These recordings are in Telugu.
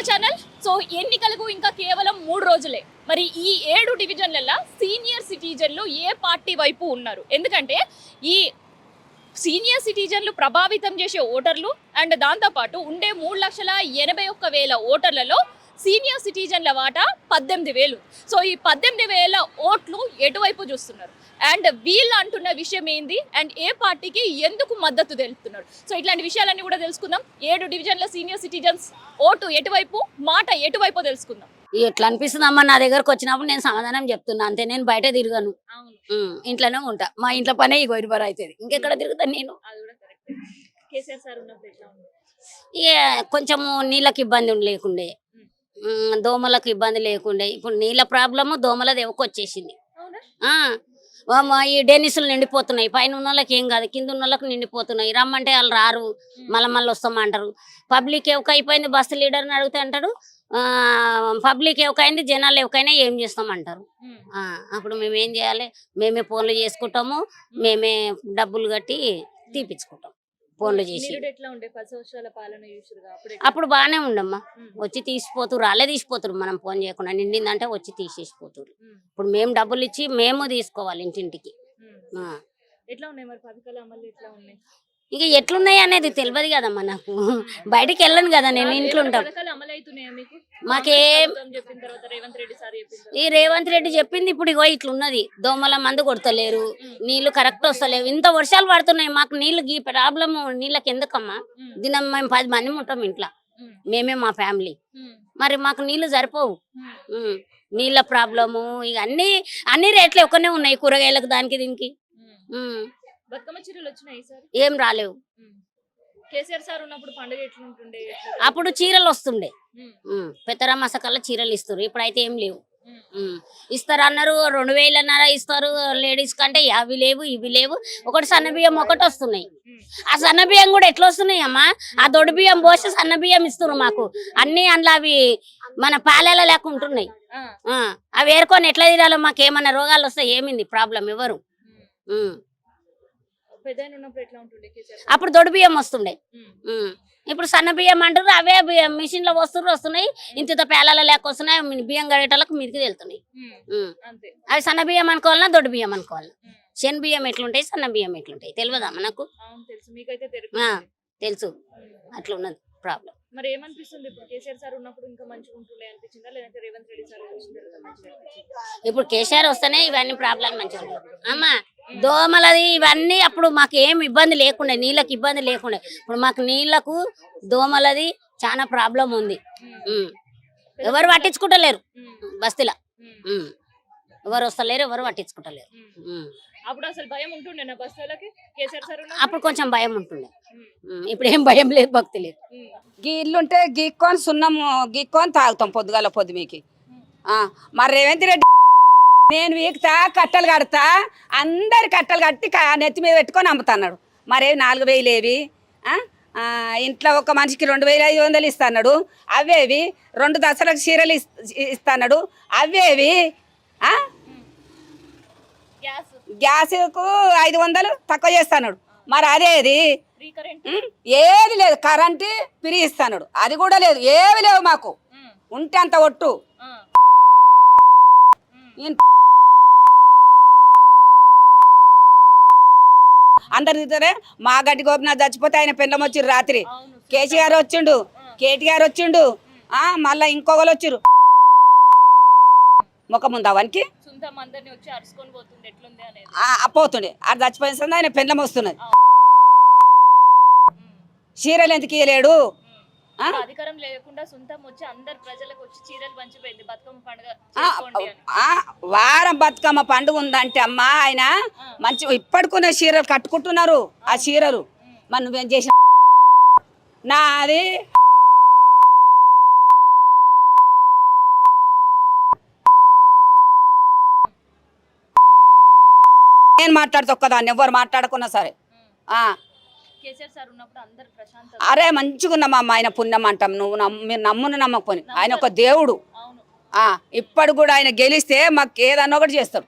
ఛానల్. సో ఎన్నికలకు ఇంకా కేవలం 3 రోజులే. మరి ఈ 7 డివిజన్లలో సీనియర్ సిటిజన్లు ఏ పార్టీ వైపు ఉన్నారు? ఎందుకంటే ఈ సీనియర్ సిటిజన్లు ప్రభావితం చేసే ఓటర్లు అండ్ దాంతోపాటు ఉండే 3,81,000 ఓటర్లలో సీనియర్ సిటిజన్ల వాటా 18,000. సో ఈ 18,000 ఓట్లు ఎటువైపు చూస్తున్నారు అండ్ వీళ్ళు అంటున్న విషయం ఏంది అండ్ ఏ పార్టీకి ఎందుకు మద్దతు తెలుపుతున్నారు? సో ఇట్లాంటి విషయాలన్నీ కూడా తెలుసుకుందాం. 7 డివిజన్ల సీనియర్ సిటిజన్స్ ఓటు ఎటువైపు, మాట ఎటువైపు తెలుసుకుందాం. ఎట్లా అనిపిస్తుంది అమ్మ, నా దగ్గరకు వచ్చినప్పుడు నేను సమాధానం చెప్తున్నా అంతే. నేను బయట తిరగను, ఇంట్లోనే ఉంటా. మా ఇంట్లో పనే ఈ గోరిబర్ అవుతుంది, ఇంకెక్కడ తిరుగుతాను నేను. ఇక కొంచెము నీళ్ళకి ఇబ్బంది లేకుండే, దోమలకు ఇబ్బంది లేకుండే. ఇప్పుడు నీళ్ళ ప్రాబ్లము దోమలది వచ్చేసింది. ఈ డెన్నిసులు నిండిపోతున్నాయి. పైన ఉన్న వాళ్ళకి ఏం కాదు, కింద ఉన్న వాళ్ళకి నిండిపోతున్నాయి. రమ్మంటే వాళ్ళు రారు, మళ్ళీ వస్తామంటారు. పబ్లిక్ ఎవకైపోయింది, బస్సు లీడర్ని అడిగితే అంటాడు పబ్లిక్ ఎవకైంది, జనాలు ఎవకైనా ఏం చేస్తామంటారు. అప్పుడు మేము ఏం చేయాలి? మేమే ఫోన్లు చేసుకుంటాము, మేమే డబ్బులు కట్టి తీపించుకుంటాం ఫోన్లు చేసి. అప్పుడు బాగానే ఉండమ్మా, వచ్చి తీసిపోతురు, వాళ్ళే తీసిపోతురు. మనం ఫోన్ చేయకుండా నిండిందంటే వచ్చి తీసేసిపోతురు. ఇప్పుడు మేము డబ్బులు ఇచ్చి మేము తీసుకోవాలి ఇంటింటికి. ఇక ఎట్లున్నాయి అనేది తెలియదు కదమ్మా నాకు, బయటికి వెళ్ళను కదా నేను, ఇంట్లో ఉంటాం. మాకే ఈ రేవంత్ రెడ్డి చెప్పింది ఇప్పుడు ఇగో ఇట్లున్నది, దోమల మందు కొడతలేరు, నీళ్లు కరెక్ట్ వస్తలేవు, ఇంత వర్షాలు పడుతున్నాయి, మాకు నీళ్లు ఈ ప్రాబ్లమ్ నీళ్ళకి ఎందుకమ్మా? దినం మేము 10 మంది ఉంటాం ఇంట్లో, మేమే మా ఫ్యామిలీ, మరి మాకు నీళ్లు సరిపోవు. నీళ్ళ ప్రాబ్లము ఇక అన్ని రేట్లు ఎక్కువనే ఉన్నాయి, కూరగాయలకు దానికి దీనికి. ఏం రాలేవు. అప్పుడు చీరలు వస్తుండే, పెద్దరా మసకల్లా చీరలు ఇస్తారు, ఇప్పుడైతే ఏం లేవు. ఇస్తారు అన్నారు, 2,000 అన్నారా ఇస్తారు లేడీస్ కంటే. అవి లేవు ఇవి లేవు. ఒకటి సన్న బియ్యం ఒకటి వస్తున్నాయి. ఆ సన్న బియ్యం కూడా ఎట్లా వస్తున్నాయి అమ్మా? ఆ దొడ్డు బియ్యం పోసి సన్న బియ్యం ఇస్తున్నారు మాకు. అన్ని అందులో అవి మన పాలెల లేక ఉంటున్నాయి. అవి ఏరుకొని ఎట్లా తినాలో, మాకు ఏమన్నా రోగాలు వస్తాయి, ఏమింది ప్రాబ్లం ఎవరు? అప్పుడు దొడ్డు బియ్యం వస్తుండే, ఇప్పుడు సన్న బియ్యం అంటారు. అవే మిషన్ లో వస్తున్నాయి, ఇంత పేలాల లేక వస్తున్నాయి. బియ్యం గడేటలకు మీదకి వెళ్తున్నాయి. అవి సన్న బియ్యం అనుకోవాలన్నా దొడ్డు బియ్యం అనుకోవాలన్నా? శని బియ్యం ఎట్లుంటాయి, సన్న బియ్యం ఎట్లుంటాయి తెలియదా మనకు? తెలుసు. అట్లా ఉన్నది ప్రాబ్లం. మరి ఏమనిపిస్తుంది ఇప్పుడు? కేసీఆర్ సార్ ఉన్నప్పుడు ఇంకా మంచిగా ఉంటుండే అనిపించిందా, లేదంటే రేవంత్ రెడ్డి సార్ ఇప్పుడు కేసీఆర్ వస్తేనే ఇవన్నీ ప్రాబ్లం మంచిగా ఉంటాయి అమ్మా. దోమలది ఇవన్నీ అప్పుడు మాకు ఏం ఇబ్బంది లేకుండే, నీళ్ళకి ఇబ్బంది లేకుండే. ఇప్పుడు మాకు నీళ్లకు దోమలది చాలా ప్రాబ్లం ఉంది. ఎవరు పట్టించుకుంటలేరు బస్తీలో, ఎవరు వస్తలేరు, ఎవరు పట్టించుకుంటలేరు. అప్పుడు అసలు భయం ఉంటుండే నా బస్తీలకి కేసీఆర్ సార్? అప్పుడు కొంచెం భయం ఉంటుండే, ఇప్పుడు ఏం భయం లేదు, భక్తి లేదు. ఇల్లుంటే గీక్కొని సున్నం గీక్కొని తాగుతాం పొద్దుగాల పొద్దుమీకి. మరి రేవంత్ రెడ్డి నేను వీక్తా కట్టలు కడతా, అందరి కట్టలు కట్టి నెత్తి మీద పెట్టుకొని అమ్ముతున్నాడు. మరేవి 4,000 ఏవి? ఇంట్లో ఒక మనిషికి 2,500 ఇస్తున్నాడు. అవేవి 2 దసరాకు చీరలు ఇస్తున్నాడు. అవేవి గ్యాస్కు 500 తక్కువ చేస్తున్నాడు. మరి అదేది? ఏది లేదు. కరెంటు ఫ్రీ ఇస్తున్నాడు, అది కూడా లేదు. ఏవి లేవు మాకు, ఉంటే అంత ఒట్టు. అందరు తింటారే. మా గడ్డి గోపినాథ్ చచ్చిపోతే ఆయన పెండ్లం వచ్చిర్రు రాత్రి. కేసీఆర్ వచ్చిండు, కేటీఆర్ వచ్చిండు, మళ్ళా ఇంకొకరు వచ్చిర్రు. ముఖం ముందు అవనికి పోతుండే. అది చచ్చిపోయింది, ఆయన పెండ్లం వస్తున్నది. చీరలు ఎందుకు ఇయ్యలేడు? అధికారం లేకుండా సొంతం వచ్చి అందరు ప్రజలకు వచ్చి చీరలు పంచిపోయింది బతుకమ్మ పండుగ. వారం బతుకమ్మ పండుగ ఉందంటే అమ్మా, ఆయన మంచి ఇప్పటికున్న చీరలు కట్టుకుంటున్నారు. ఆ చీరలు మరి నువ్వేం చేసిన? నాది నేను మాట్లాడుతూ ఒక్కదాన్ని, ఎవరు మాట్లాడకున్నా సరే. అరే మంచిగా ఉన్నామా, ఆయన పుణ్యం అంటాం. మీరు నమ్మును నమ్మకపోని ఆయన ఒక దేవుడు. ఇప్పుడు కూడా ఆయన గెలిస్తే మాకు ఏదన్నా ఒకటి చేస్తాడు,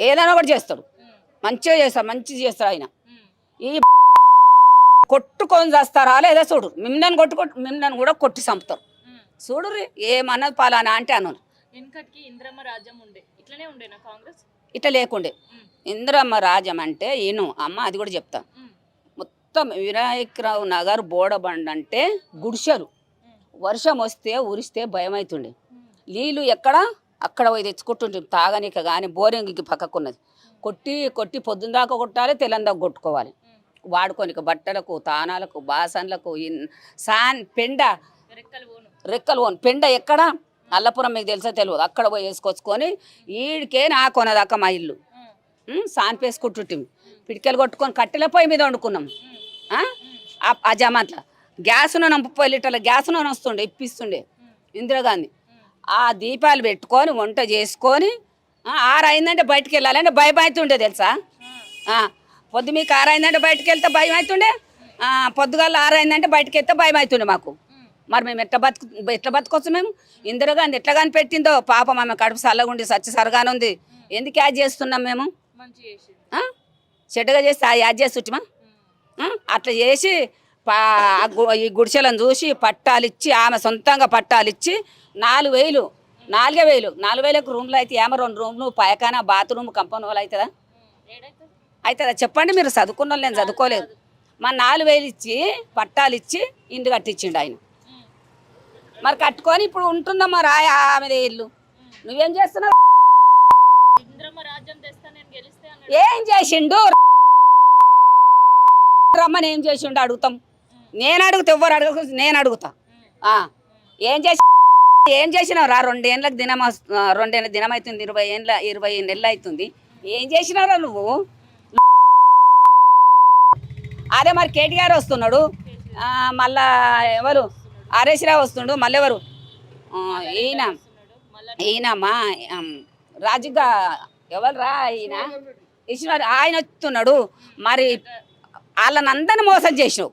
ఏదైనా ఒకటి చేస్తాడు. మంచిగా చేస్తాడు, మంచిగా చేస్తాడు ఆయన. ఈ కొట్టుకొని చేస్తారా లేదా చూడు, మిమ్మల్ని కూడా కొట్టి చంపుతారు చూడు. ఏమన్నది పలానా అంటే అను. వెనకటికి ఇంద్రమ్మ రాజ్యం ఉండే, ఇట్లనే ఉండేనా కాంగ్రెస్? ఇట్లా లేకుండే. ఇందిరమ్మ రాజ్యం అంటే ఈను అమ్మ, అది కూడా చెప్తా. మొత్తం వినాయకరావు నగర్ బోడబండ అంటే గుడిసెలు. వర్షం వస్తే ఉరిస్తే భయం అవుతుండే. నీళ్ళు ఎక్కడ అక్కడ పోయి తెచ్చుకుంటుంటే తాగనీక కానీ బోరింగ్కి పక్కకున్నది. కొట్టి కొట్టి పొద్దున్న దాకా కొట్టాలి, తెల్లందాకా కొట్టుకోవాలి. వాడుకోనిక బట్టలకు, తానాలకు, బాసన్లకు. పెండ రెక్కలు పోను పెండ ఎక్కడ అల్లపురం మీకు తెలుసా తెలియదు, అక్కడ పోయి వేసుకొచ్చుకొని ఈడికే నా కొనదాకా మా ఇల్లు సాన్పేసుకుంటుంటే పిడికెలు కొట్టుకొని కట్టెల పొయ్యి మీద వండుకున్నాం. ఆ జమాన్లో గ్యాస్ నూనె 30 లీటర్ల గ్యాస్ నూనె వస్తుండే, ఇప్పిస్తుండే ఇందిరాగాంధీ. ఆ దీపాలు పెట్టుకొని వంట చేసుకొని 6 అయిందంటే బయటకు వెళ్ళాలంటే భయం అవుతుండే తెలుసా. పొద్దు మీకు 6 అయిందంటే బయటకు వెళ్తే భయం అవుతుండే, పొద్దుగాల 6 అయిందంటే బయటకు వెళ్తే భయం అవుతుండే మాకు. మరి మేము ఎట్లా బతకొచ్చు మేము? ఇందిరాగాంధీ ఎట్లా కానీ పెట్టిందో పాపం, ఆమె కడుపు చల్లగుండి సచ్చి సరగానే ఉంది. ఎందుకు యాడ్ చేస్తున్నాం మేము? చెడ్డగా చేస్తే యాడ్ చేస్తుంటామా? అట్లా చేసి ఈ గుడిసెలను చూసి పట్టాలిచ్చి, ఆమె సొంతంగా పట్టాలిచ్చి 4,000 రూమ్లు అయితే ఏమో 2 రూమ్లు పైకాన బాత్రూమ్ కంపౌండ్ వాళ్ళు అవుతుందా? అవుతుందా చెప్పండి? మీరు చదువుకున్న వాళ్ళు, నేను చదువుకోలేదు. మా 4,000 ఇచ్చి పట్టాలిచ్చి ఇంటి కట్టించిండు ఆయన. మరి కట్టుకొని ఇప్పుడు ఉంటుందమ్మా రాయ ఆమె ఇల్లు. నువ్వేం చేస్తున్నావు? ఏం చేసిండు రమ్మని, ఏం చేసిండు అడుగుతాం. నేను అడుగుతా, ఎవ్వరు అడుగు, నేను అడుగుతా. ఏం చేసినావు రా? 2 ఏళ్ళకి 2 ఏళ్ళ దినం అవుతుంది, 20 నెలలు అవుతుంది. ఏం చేసినావురా నువ్వు? అదే మరి కేటీఆర్ వస్తున్నాడు, మళ్ళా ఎవరు హరీశ్రావు వస్తుండు, మళ్ళీ ఎవరు ఈయనమ్మా రాజుగా ఎవరు రా ఈయన ఇచ్చినారు, ఆయన వస్తున్నాడు. మరి వాళ్ళని అందరిని మోసం చేసినావు,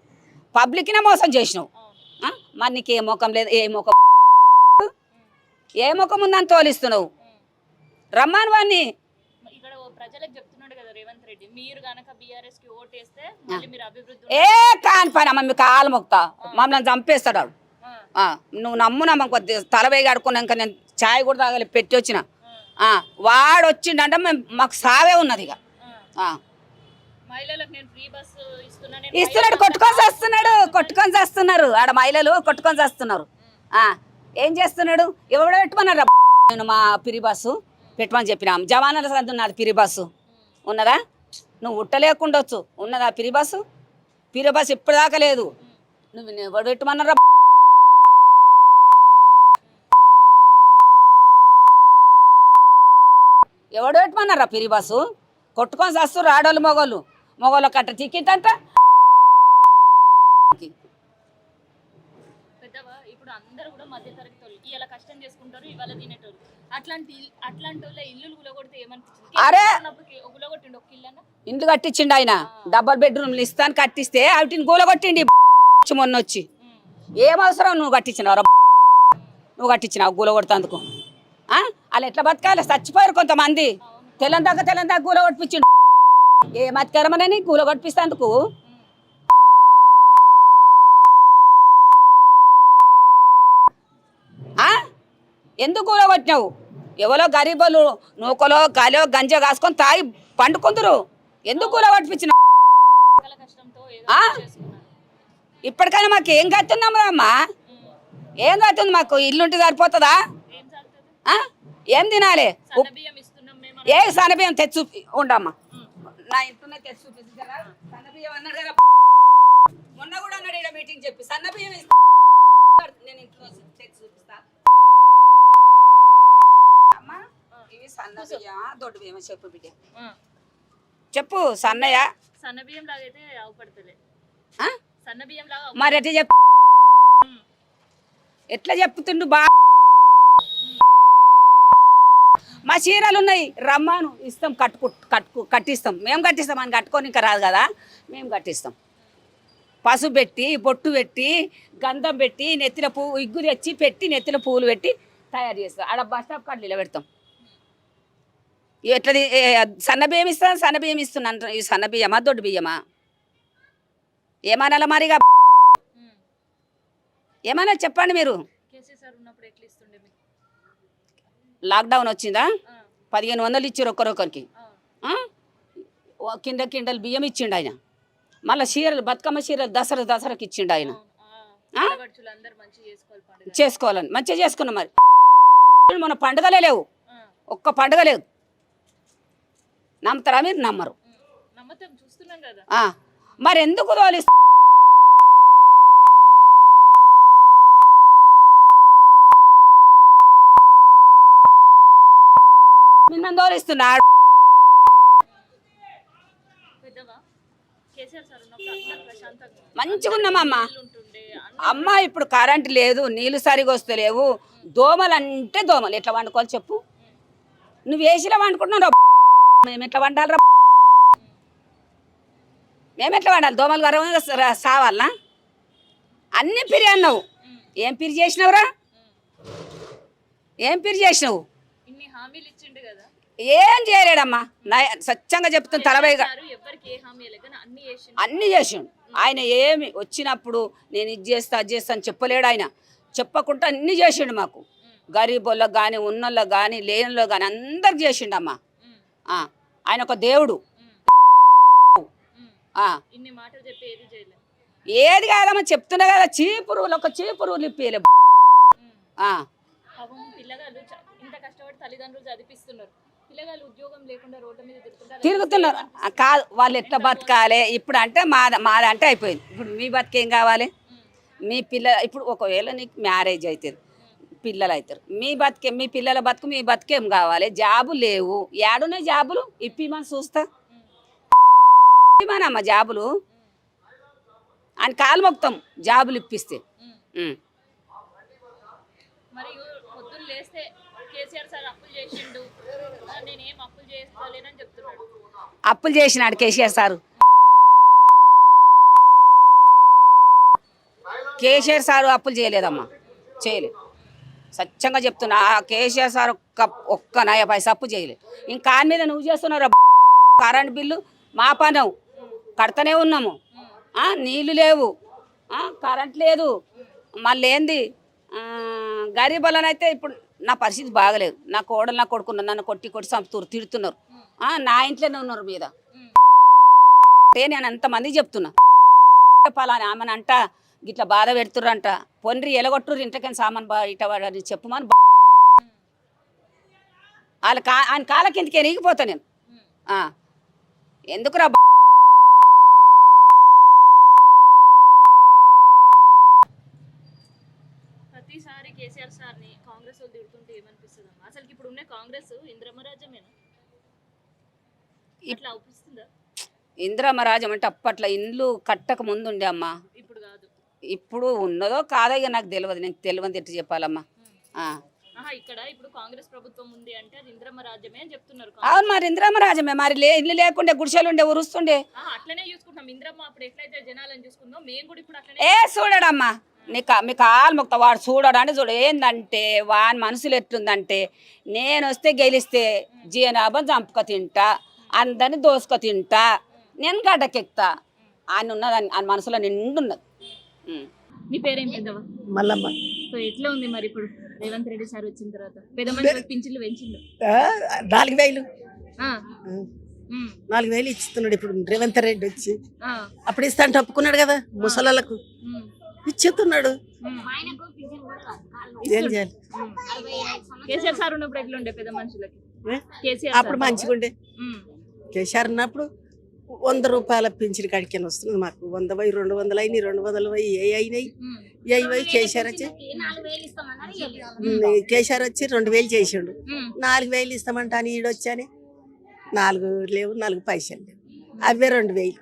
పబ్లిక్నే మోసం చేసినావు. మరి నీకు ఏ ముఖం లేదు, ఏ ముఖం ఉందని తోలిస్తున్నావు? రమ్మని వాడిని. ఏ కాని పని అమ్మ, మీకు కాలు మొక్తా, మమ్మల్ని చంపేస్తాడు. నువ్వు నమ్మ కొద్ది తలవేగి ఆడుకున్నాక నేను ఛాయ్ కూడా తాగలి పెట్టి వచ్చిన. వాడు వచ్చిండంటే మాకు సావే ఉన్నది. ఇక ఇస్తున్నాడు, కొట్టుకొని చేస్తున్నారు ఆడ మహిళలు, కొట్టుకొని చేస్తున్నారు. ఏం చేస్తున్నాడు? ఎవడో పెట్టమన్నారు. నేను మా పిరి బస్సు పెట్టమని చెప్పినా, జవానాల సందు ఉన్నది పిరి బస్సు ఉన్నదా? నువ్వు ఉట్టలేకుండొచ్చు, ఉన్నదా పిరి బస్సు? పిరి బస్సు ఇప్పటిదాకా లేదు. నువ్వు ఎవడు పెట్టమన్నారా? ఎవడు పెట్టమన్నారా పిరి బస్సు? కొట్టుకొని చేస్తారు ఆడోళ్ళు మొగోళ్ళు కట్ట టికెట్ అంట. ఇప్పుడు అందరూ కూడా మధ్యతరగతి వాళ్ళు, ఇలా కష్టం చేసుకుంటారు, ఇవాళ తినేటోళ్ళు. అట్లాంటి వాళ్ళ ఇల్లు గులగొడితే ఏమనిపించింది? అరే గులగొట్టిండు ఒక ఇల్లు ఇండ్లు కట్టించిండు ఆయన, డబల్ బెడ్రూమ్లు ఇస్తాను కట్టిస్తే వాటిని గూలగొట్టిండి మొన్న వచ్చి. ఏం అవసరం నువ్వు కట్టించినావు? నువ్వు కట్టించినావు గూలగొడతాందుకు. వాళ్ళు ఎట్లా బతకాలి? చచ్చిపోయారు కొంతమంది. తెలంగాణ గూలగొట్టించిండు. ఏ మతికరమనని గూలగొట్టిస్తాందుకు. ఎందుకు కూలగొట్టినావు? ఎవరో గరీబులు నూకలో గాలో గంజ కాసుకొని తాగి పండుకుందరు. ఎందుకు కూలగొట్టించినావు? ఇప్పటికైనా మాకు ఏం కత్తున్నాము అమ్మా? ఏం కత్తుంది మాకు? ఇల్లుంటే సరిపోతుందా? ఏం తినాలి? ఏ సన్నబియ్యం తెచ్చి ఉండమ్మా, నా ఇంట్లోనే తెచ్చి చూపిస్తారా? సన్నబియ్యం అన్నాడు కదా మొన్న కూడా అన్నాడు ఇక్కడ మీటింగ్ చెప్పి, సన్నబియ్యం నేను ఇంట్లో తెచ్చి చూపిస్తా. అమ్మా ఇవి సన్న బియ్యమా దొడ్డు బియ్యమా చెప్పు బిడ్డ, చెప్పు. సన్నబియ్యం లాగైతే అవపడతలే. సన్నబియ్యం లాగా మరి ఎట్లా చెప్పు? ఎట్లా చెప్తుండు బా? మా చీరలు ఉన్నాయి, రమ్మాను ఇస్తాం, కట్టిస్తాం. మేము కట్టిస్తాం, అని కట్టుకొని ఇంకా రాదు కదా, మేము కట్టిస్తాం. పసుపు పెట్టి, బొట్టు పెట్టి, గంధం పెట్టి, నెత్తిన పువ్వు ఇగ్గు తెచ్చి పెట్టి, నెత్తిన పువ్వులు పెట్టి తయారు చేస్తాం. ఆడ బస్ స్టాప్ కాడ నిలబెడతాం. ఎట్లా సన్న బియ్యం ఇస్తాను, సన్న బియ్యం ఇస్తున్నాను. ఈ సన్న బియ్యమా దొడ్డు బియ్యమా? ఏమనాల మరిగా ఏమన్నా చెప్పండి మీరు. కేసీఆర్ ఉన్నప్పుడు ఎట్లా ఇస్తుండే మీకు? లాక్డౌన్ వచ్చిందా ఆ, 1500 ఇచ్చారు ఒక్కరొక్కరికి. ఆ, కిండల్ బియ్యం ఇచ్చిండు ఆయన. మళ్ళీ చీరలు బతుకమ్మ చీరలు దసరాకి ఇచ్చిండు ఆయన. అవును. ఆడపడుచులు అందరూ మంచిగా చేసుకోవాలి పండుగ. చేసుకోవాలని మంచిగా చేసుకున్నాం. మరి మన పండుగలే లేవు, ఆ, ఒక్క పండుగ లేదు. నమ్ముతారా మీరు? నమ్మరు. నమ్మతం చూస్తున్నాం కదా. మరి ఎందుకు తోలి నిన్న తోలిస్తున్నాడు. పెద్దవా కేసీఆర్ సార్ ఉన్నప్పుడు అంతా ప్రశాంతంగా మంచిగా ఉన్నామమ్మ. ఉంటుండే. అమ్మ ఇప్పుడు కరెంట్ లేదు, నీళ్ళు సరిగా వస్తలేవు. దోమలు అంటే దోమలు. ఎట్లా వండుకోవాలి చెప్పు? నువ్వు వేసిలా వండుకుంటున్నావు. మేము ఎట్లా వండాలి? మేము ఎట్లా వండాలి? దోమలు గర్వంగా సావాలనా? అన్నీ పిరి అన్నావు. ఏం పిరి చేసినావురా? ఏం పిరి చేసినావు? ఇన్ని హామీలు ఇచ్చిండు కదా. ఏం చేయలేడమ్మా. సత్యంగా చెప్తాను. తలబైగా ఎవరికి ఏ హామీ లేదని అన్ని చేసిండు. అన్నీ చేసిండు ఆయన. ఏమి వచ్చినప్పుడు నేను ఇది చేస్తా అది చేస్తా అని చెప్పలేడు ఆయన. చెప్పకుండా అన్నీ చేసిండు మాకు. గరీబోళ్ళకి కానీ, ఉన్నోళ్ళకి కానీ, లేనిలో కానీ అందరికి చేసిండమ్మా. ఆయన ఒక దేవుడు. ఇన్ని మాటలు చెప్పి ఏది చేయలేదు. ఏది కాదమ్మా, చెప్తున్నా కదా. చీపురువులు ఒక చీపురువులు ఇప్పలే. పాపం పిల్లగాళ్ళు ఇంత కష్టపడి తల్లిదండ్రులు చదివిస్తున్నారు. పిల్లగాళ్ళు ఉద్యోగం లేకుండా రోడ్ల మీద తిరుగుతున్నారు. కాదు, వాళ్ళు ఎట్లా బతకాలి ఇప్పుడు అంటే మాదంటే అయిపోయింది. ఇప్పుడు మీ బతికేం కావాలి? మీ ఇప్పుడు ఒకవేళ నీకు మ్యారేజ్ అవుతుంది, పిల్లలు అవుతారు. మీ పిల్లల బతుకు మీ బతికేం కావాలి? జాబు లేవు. ఏడున్నాయి జాబులు? ఇప్పిమని చూస్తా. ఇవ్వనమ్మా జాబులు అని కాలు మొక్తాం జాబులు ఇప్పిస్తే. మరి పొద్దున్న లేస్తే కేసీఆర్ సార్ అప్పులు చేసిండు, నేనేం అప్పులు చేసుకోలేనని చెప్తున్నాడు. అప్పులు చేసినాడు కేసీఆర్ సారు. కేసీఆర్ సారు అప్పులు చేయలేదమ్మా, చేయలేదు. సత్యంగా చెప్తున్నా. కేసీఆర్ సార్ ఒక్క నయ పైసా అప్పు చేయలేదు. ఇంకా మీద నువ్వు చేస్తున్నావు. కరెంట్ బిల్లు మా పనవు కడతనే ఉన్నాము. నీళ్ళు లేవు, కరెంట్ లేదు. మళ్ళీ ఏంది గరీబులనైతే ఇప్పుడు నా పరిస్థితి బాగలేదు. నా కోడలు నా కొడుకున్నారు, నన్ను కొట్టి చంపుతున్నారు, తిడుతున్నారు. నా ఇంట్లోనే ఉన్నారు మీద. నేను అంతమందికి చెప్తున్నా. పలానా ఆమెను అంట గిట్లా బాధ పెడుతుర్రంట, పొండ్రి ఎలగొట్టుర్రు ఇంట్లోకైనా సామాన్ ఇటవాడని చెప్పుమని ఆయన కాళ్ళ కిందకి ఎనిగిపోతా నేను. ఎందుకురా ప్రతిసారి కేసీఆర్ సార్ని కాంగ్రెస్ వాళ్ళు తిడుతుంటే ఏమనిపిస్తుంది? అసలు ఇప్పుడు ఉన్న కాంగ్రెస్ ఇంద్రమరాజ్యమేనా? ఇట్లా అవుపిస్తుందా? ఇంద్రమరాజం అంటే అప్పట్లో ఇండ్లు కట్టక ముందు ఉండే అమ్మా. ఇప్పుడు కాదు. ఇప్పుడు ఉన్నదో కాదో ఇక నాకు తెలియదు. నేను తెలియదు ఎట్టు చెప్పాలమ్మా. ఇక్కడ ఇప్పుడు కాంగ్రెస్ ప్రభుత్వం ఉంది అంటే అది ఇంద్రమరాజ్యమే అని చెప్తున్నారు. అవును, మరి ఇంద్రమరాజమే. మరి ఇల్లు లేకుండే గుడిసెలు ఉండే ఉరుస్తుండే. అట్లనే చూసుకుంటాం. ఇంద్రమ్మ అప్పుడు ఎట్లయితే జనాలను చూసుకుందాం మేము కూడా ఇప్పుడు అట్లనే. చూడడమ్మా, మీ కాలు మొక్త వాడు చూడడానికి చూడు. ఏందంటే వాని మనసులు ఎట్లుందంటే, నేను వస్తే గెలిస్తే జీనాభం చంపుక తింటా, అందరిని దోసుక తింటా, నేను గడ్డకెక్తా ఆయన ఉన్నదని ఆయన మనసులో నిండున్నది. నీ పేరేం పెద్దవా? మల్లమ్మ. సో ఎట్లా ఉంది మరి ఇప్పుడు రేవంత్ రెడ్డి సార్ వచ్చిన తర్వాత? పెద్ద మనుషులకు పింఛన్లు పెంచిండు. 4000 4000 ఇస్తున్నాడు ఇప్పుడు రేవంత్ రెడ్డి వచ్చి. అప్పుడు ఇస్తా అంటే ఒప్పుకున్నాడు కదా ముసలాలకు, ఇచ్చేస్తున్నాడు. ఏం చేయాలి? కేసీఆర్ సార్ ఉన్నప్పుడు ఎట్లా ఉండే పెద్ద మనుషులకి? అప్పుడు మంచిగా ఉండే. కేసీఆర్ ఉన్నప్పుడు 100 రూపాయల పింఛన్ కాడికని వస్తుంది మాకు. 100 200 అయినాయి, 200 ఏ అయినాయి, కేసీఆర్ వచ్చి 2000 చేసిండు. 4000 ఇస్తామంట అని ఈడొచ్చాని 4 లేవు, 4 పైసలు లేవు. అవే 2000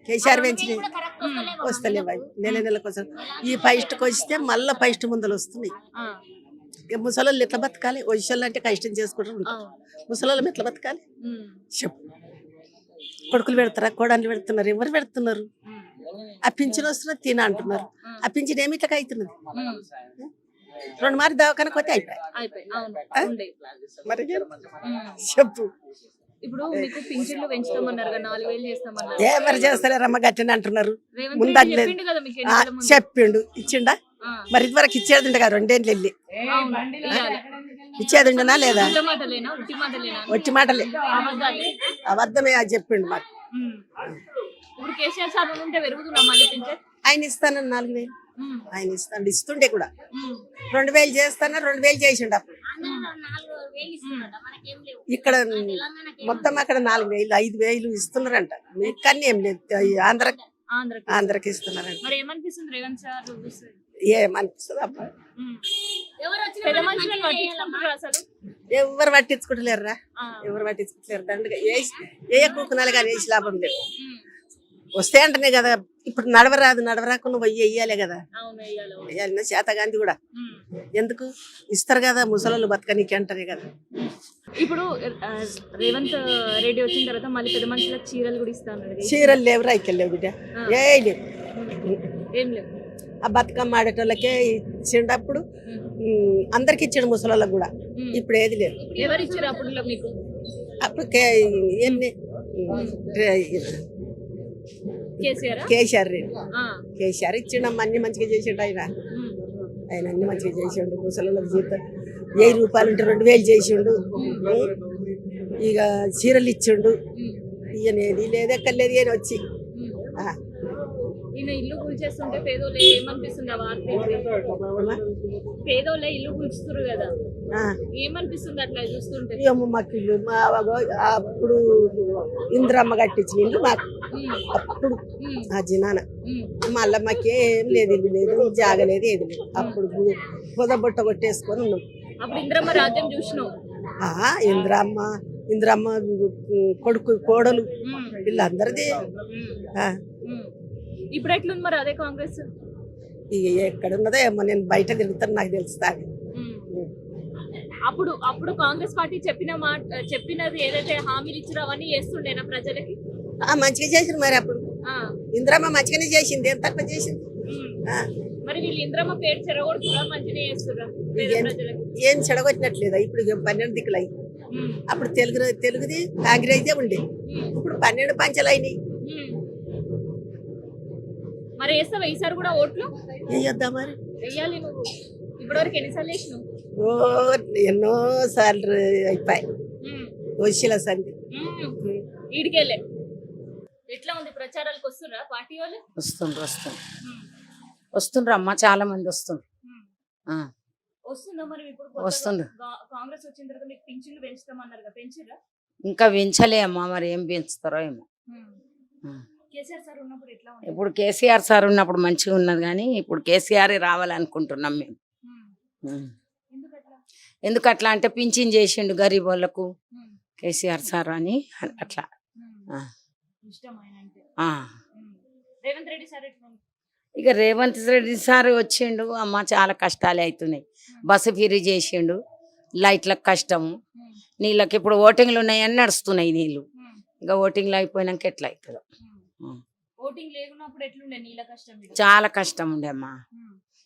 కేసీఆర్ పెంచినాయి. వస్తలేవు అవి నెల కోసం. ఈ ఫైస్ట్కి వస్తే మళ్ళీ ఫైస్ట్ ముందలు వస్తున్నాయి. ముసలోళ్ళు ఎట్లా బతకాలి? వయసులు అంటే కష్టం చేసుకుంటూ ఉంటారు. ముసలోళ్ళు ఎట్లా బతకాలి చెప్పు? కొడుకులు పెడతారా, కోడళ్ళు పెడుతున్నారు, ఎవరు పెడుతున్నారు? ఆ పింఛన్ వస్తున్నా తిన అంటున్నారు. ఆ పింఛన్ ఏమి ఇట్లా అవుతున్నది? 2 మారి దవాఖానకు పోతే అయిపోయి మరి చెప్పు. ఇప్పుడు మీకు పింఛన్లు పెంచుతామన్నారు 4,000 చేస్తామన్నారు. ఎవరు చేస్తలేరమ్మ గట్టిని అంటున్నారు. రేవంత్ ముందు రెడ్డి అది లేదు. చెప్పిండు కదా మీకు ఎన్నికల ముందు. చెప్పిండు ఇచ్చిండా ఆ, మరి ఇదివరకు ఇచ్చేది ఉండే కదా 2 ఏళ్ళు వెళ్ళి అవును, ఇయ్యాలి. ఇచ్చేది ఉండనా లేదా? ఉత్త మాటలేనా ఉట్టి మాటలేనా? వచ్చి మాటలే అబద్ధాలే. అబద్ధమే అది చెప్పిండు మాకు. ఉమ్. ఇప్పుడు కేసీఆర్ సార్ ఉంటే పెరుగుతున్నా మళ్ళీ పింఛన్. ఆయన ఇస్తానని 4,000 ఉమ్, ఆయన ఇస్తుండే కూడా ఉమ్, 2,000 చేస్తానా 2,000 చేసిండు అప్పుడు. 4,000 ఇస్తున్నారట, మనకేం లేవు. ఇక్కడ తెలంగాణకి మొత్తం అక్కడ 4,000 5,000 ఇస్తున్నారంట. ఇక్కడ ఏం లేదు. ఆంధ్రకి. ఆంధ్రకి ఇస్తున్నారంట. మరి ఏమనిపిస్తుంది రేవంత్ సార్ చూస్తే? ఏమనిపిస్తుంది అబ్బా? ఉమ్. ఎవరు వచ్చినా పెద్ద మనకి మనుషులను మంచిగా పట్టించుకుంటారు అసలు. ఎవరు పట్టించుకుంటలేరురా. ఆ, ఎవరు పట్టించుకుంటలేరు. దండగా ఏ కూకునాలు కానీ వేసి లాభం లేదు. ఉమ్, వస్తే అంటనే కదా ఇప్పుడు నడవరాకుండా పోయి వెయ్యాలే కదా. అవును, వెయ్యాలి, అవును. వెయ్యాలి శాతగాంధీ కూడా ఉమ్. ఎందుకు ఇస్తారు కదా ముసలోళ్ళు బతకనీకి అంటారే కదా. ఇప్పుడు రేవంత్ రెడ్డి వచ్చిన తర్వాత మళ్ళీ పెద్ద మనుషులకు చీరలు కూడా ఇస్తాను. చీరలు లేవు, రైకెళ్ళి లేవు బిడ్డ. ఏ లేవు. ఏం లేవు. ఆ బతుకమ్మ ఆడేటోళ్ళకే ఇచ్చిండప్పుడు అందరికి ఇచ్చిండు ముసలోళ్ళకి కూడా. ఇప్పుడు ఏది లేదు. ఎవరు ఇచ్చారు అప్పుడు మీకు? అప్పుడు ఎన్ని కేసీఆర్. కేసీఆర్ రెడ్డి కేసీఆర్ ఇచ్చిండమ్మ. అన్ని మంచిగా చేసిండు ఆయన. ఆయన అన్ని మంచిగా చేసిండు. ముసలోళ్ళకి జీతం 1000 రూపాయలు ఉంటే 2,000 చేసిండు. ఇక చీరలు ఇచ్చిండు. ఇయనేది లేదెక్కర్లేదు ఈయన వచ్చి. ఆ. ఈయన ఇల్లు కూల్చేస్తుంటే పేదోళ్ళే ఏమనిపిస్తుంది? ఆ వార్త పేదోళ్ళే ఇల్లు కూల్చుతున్నారు కదా, ఆ. ఏమనిపిస్తుంది అట్లా చూస్తుంటే? ఏమో మాకు ఇల్లు అప్పుడు ఇంద్రమ్మ కట్టించిన ఇల్లు మాకు అప్పుడు ఆ జినాన. మళ్ళీ మాకేం లేదు, ఇల్లు లేదు, జాగలేదు, ఏది లేదు. అప్పుడు పొదబొట్ట కొట్టేసుకొని ఉన్నాం. అప్పుడు ఇంద్రమ్మ రాజ్యం చూసినావు. ఇంద్రమ్మ కొడుకు కోడలు వీళ్ళందరిది. ఇప్పుడు ఎట్లుంది మరి అదే కాంగ్రెస్? ఇక ఎక్కడున్నదో ఏమో, నేను బయట తిరుగుతాను, నాకు తెలుస్తాను. అప్పుడు కాంగ్రెస్ పార్టీ చెప్పినది ఏదైతే హామీలు ఇచ్చిరో అవన్నీ చేస్తుండేనా ప్రజలకి? మంచిగా చేసింది మరి. అప్పుడు ఇంద్రమ్మ మంచిగానే చేసింది, ఏం తక్కువ చేసింది. మరి వీళ్ళు ఇంద్రమ్మ పేరు చెరగొడుతురా, మంచిగా చేస్తురా ప్రజలకి? ఏం చెడగొట్టినట్లేదా? ఇప్పుడు 12 దిక్కులు అయ్యి. అప్పుడు తెలుగుది కాంగ్రెస్ ఉండే. ఇప్పుడు 12 పంచలు అయినాయి. మరి వేస్తావా ఈసారి కూడా ఓట్లు? వేయొద్దా మరి? వెయ్యాలి. నువ్వు ఇప్పటివరకు ఎన్నిసార్లు వేసినావు? ఎన్నో సార్లు అయిపోయి వచ్చిల సంధి. ఈడికెళ్ళే ఎట్లా ఉంది? ప్రచారాలకు వస్తుర్రా పార్టీ వాళ్ళు? వస్తుండ్రు అమ్మ, చాలా మంది వస్తుండ్రు. వస్తుందా మరి? ఇప్పుడు వస్తుండ్రు. కాంగ్రెస్ వచ్చిన తర్వాత మీకు పింఛన్లు పెంచుతామన్నారు కదా, పెంచిర్రా? ఇంకా పెంచలే అమ్మ, మరి ఏం పెంచుతారో ఏమో. కేసీఆర్ సార్ ఉన్నప్పుడు ఎట్లా ఉంది? ఇప్పుడు కేసీఆర్ సార్ ఉన్నప్పుడు మంచిగా ఉన్నది, కానీ ఇప్పుడు కేసీఆర్ రావాలనుకుంటున్నాం మేము. ఎందుకు అట్లా అంటే పింఛన్ చేసిండు గరీబ్ వాళ్ళకు కేసీఆర్ సార్ అని అట్లా. రేవంత్ రెడ్డి సార్ ఎట్లా ఉంది? ఇక రేవంత్ రెడ్డి సార్ వచ్చిండు అమ్మ, చాలా కష్టాలే అవుతున్నాయి. బస్సు ఫ్రీ చేసిండు, లైట్లకు కష్టము, నీళ్ళకి ఇప్పుడు ఓటింగ్లు ఉన్నాయని నడుస్తున్నాయి నీళ్ళు. ఇక ఓటింగ్లు అయిపోయినాక ఎట్లా అవుతుందో. ఓటింగ్ లేకున్నప్పుడు ఎట్లుండే నీళ్ళ కష్టం? చాలా కష్టం ఉండే అమ్మా.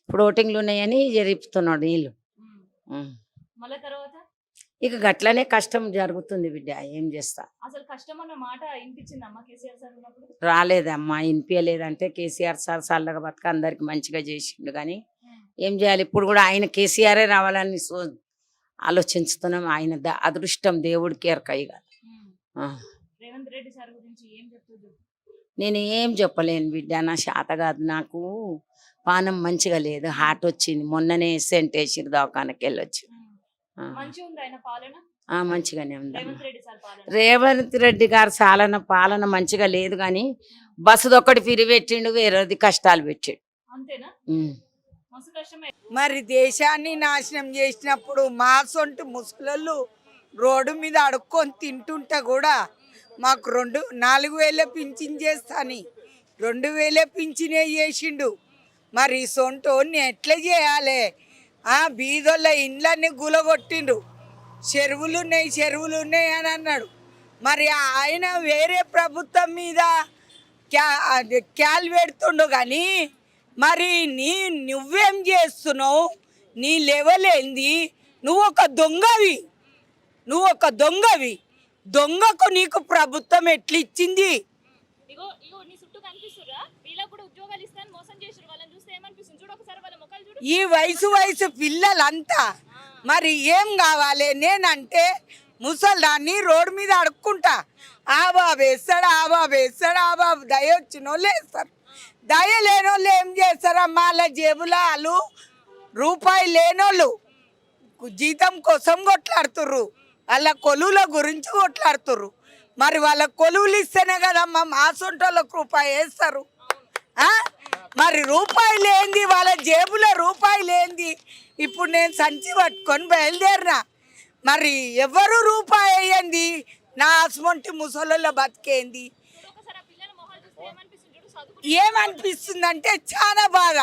ఇప్పుడు ఓటింగ్లు ఉన్నాయని జరుపుతున్నాడు నీళ్ళు. మళ్ళీ తర్వాత ఇక గట్లనే కష్టం జరుగుతుంది బిడ్డ, ఏం చేస్తా. అసలు కష్టం అన్న మాట వినిపించిందమ్మా కేసీఆర్ సార్ ఉన్నప్పుడు? రాలేదమ్మా, వినిపించలేదంటే కేసీఆర్ సార్ చల్లగా బతక అందరికి మంచిగా చేసిండు, కానీ ఏం చేయాలి? ఇప్పుడు కూడా ఆయన కేసీఆరే రావాలని ఆలోచిస్తున్నాం. ఆయన అదృష్టం దేవుడికి ఎరకయ్య. రేవంత్ రెడ్డి సార్ గురించి ఏం చెప్తుంది? నేను ఏం చెప్పలేను బిడ్డ, నా శాత కాదు. నాకు పానం మంచిగా లేదు, హార్ట్ వచ్చింది. మొన్ననే సెంట్ వేసిరు, దవాఖానకి వెళ్ళొచ్చు. మంచిగానే ఉంది. రేవంత్ రెడ్డి గారు పాలన మంచిగా లేదు, కానీ బస్సుది ఒక్కటి ఫిరి పెట్టిండు, వేరేది కష్టాలు పెట్టిండు. మరి దేశాన్ని నాశనం చేసినప్పుడు మా సొంత ముసలోళ్ళు రోడ్డు మీద అడుక్కొని తింటుంటే కూడా మాకు 4,000 పింఛన్ చేస్తాని 2,000 పింఛనే చేసిండు. మరి సొంటోన్ని ఎట్లా చేయాలి? బీదోళ్ళ ఇండ్లన్నీ గులగొట్టిండు. చెరువులు ఉన్నాయి అని అన్నాడు. మరి ఆయన వేరే ప్రభుత్వం మీద క్యాల్ పెడుతుండు, కానీ మరి నువ్వేం చేస్తున్నావు? నీ లెవెల్ ఏంది? నువ్వు ఒక దొంగవి. దొంగకు నీకు ప్రభుత్వం ఎట్లా ఇచ్చింది? ఇగో ఇగో నీ చుట్టూ కనిపిస్తురా, వీళ్ళకి కూడా ఉద్యోగాలు ఇస్తాను మోసం చేసిరు. వాళ్ళని చూస్తే ఏమనిపిస్తుంది? చూడు ఒకసారి వాళ్ళ ముఖాలు చూడు. ఈ వయసు పిల్లలంతా మరి ఏం కావాలి? నేనంటే ముసల్దాన్ని రోడ్డు మీద అడుక్కుంటా, ఆ బాబు వేస్తాడు, ఆ బాబు వేస్తాడు, ఆ బాబు దయ వచ్చిన వాళ్ళు వేస్తారు. దయ లేనోళ్ళు ఏం చేస్తారమ్మా? వాళ్ళ జేబులో వాళ్ళు రూపాయి లేనోళ్ళు జీతం కోసం కొట్లాడుతుర్రు, వాళ్ళ కొలువుల గురించి కొట్లాడుతుర్రు. మరి వాళ్ళ కొలువులు ఇస్తేనే కదమ్మా మా సొంటోళ్ళకు రూపాయి వేస్తారు. మరి రూపాయి లేనిది, వాళ్ళ జేబులో రూపాయి లేనిది ఇప్పుడు నేను సంచి పట్టుకొని బయలుదేరినా. మరి ఎవరు రూపాయి వేయండి, నా అసమంటి ముసలిలో బతికేంది? ఒకసారి ఆ పిల్లల మొహాలు చూస్తే ఏమనిపిస్తుంది? చూడు చదువు ఏమనిపిస్తుంది అంటే చాలా బాధ.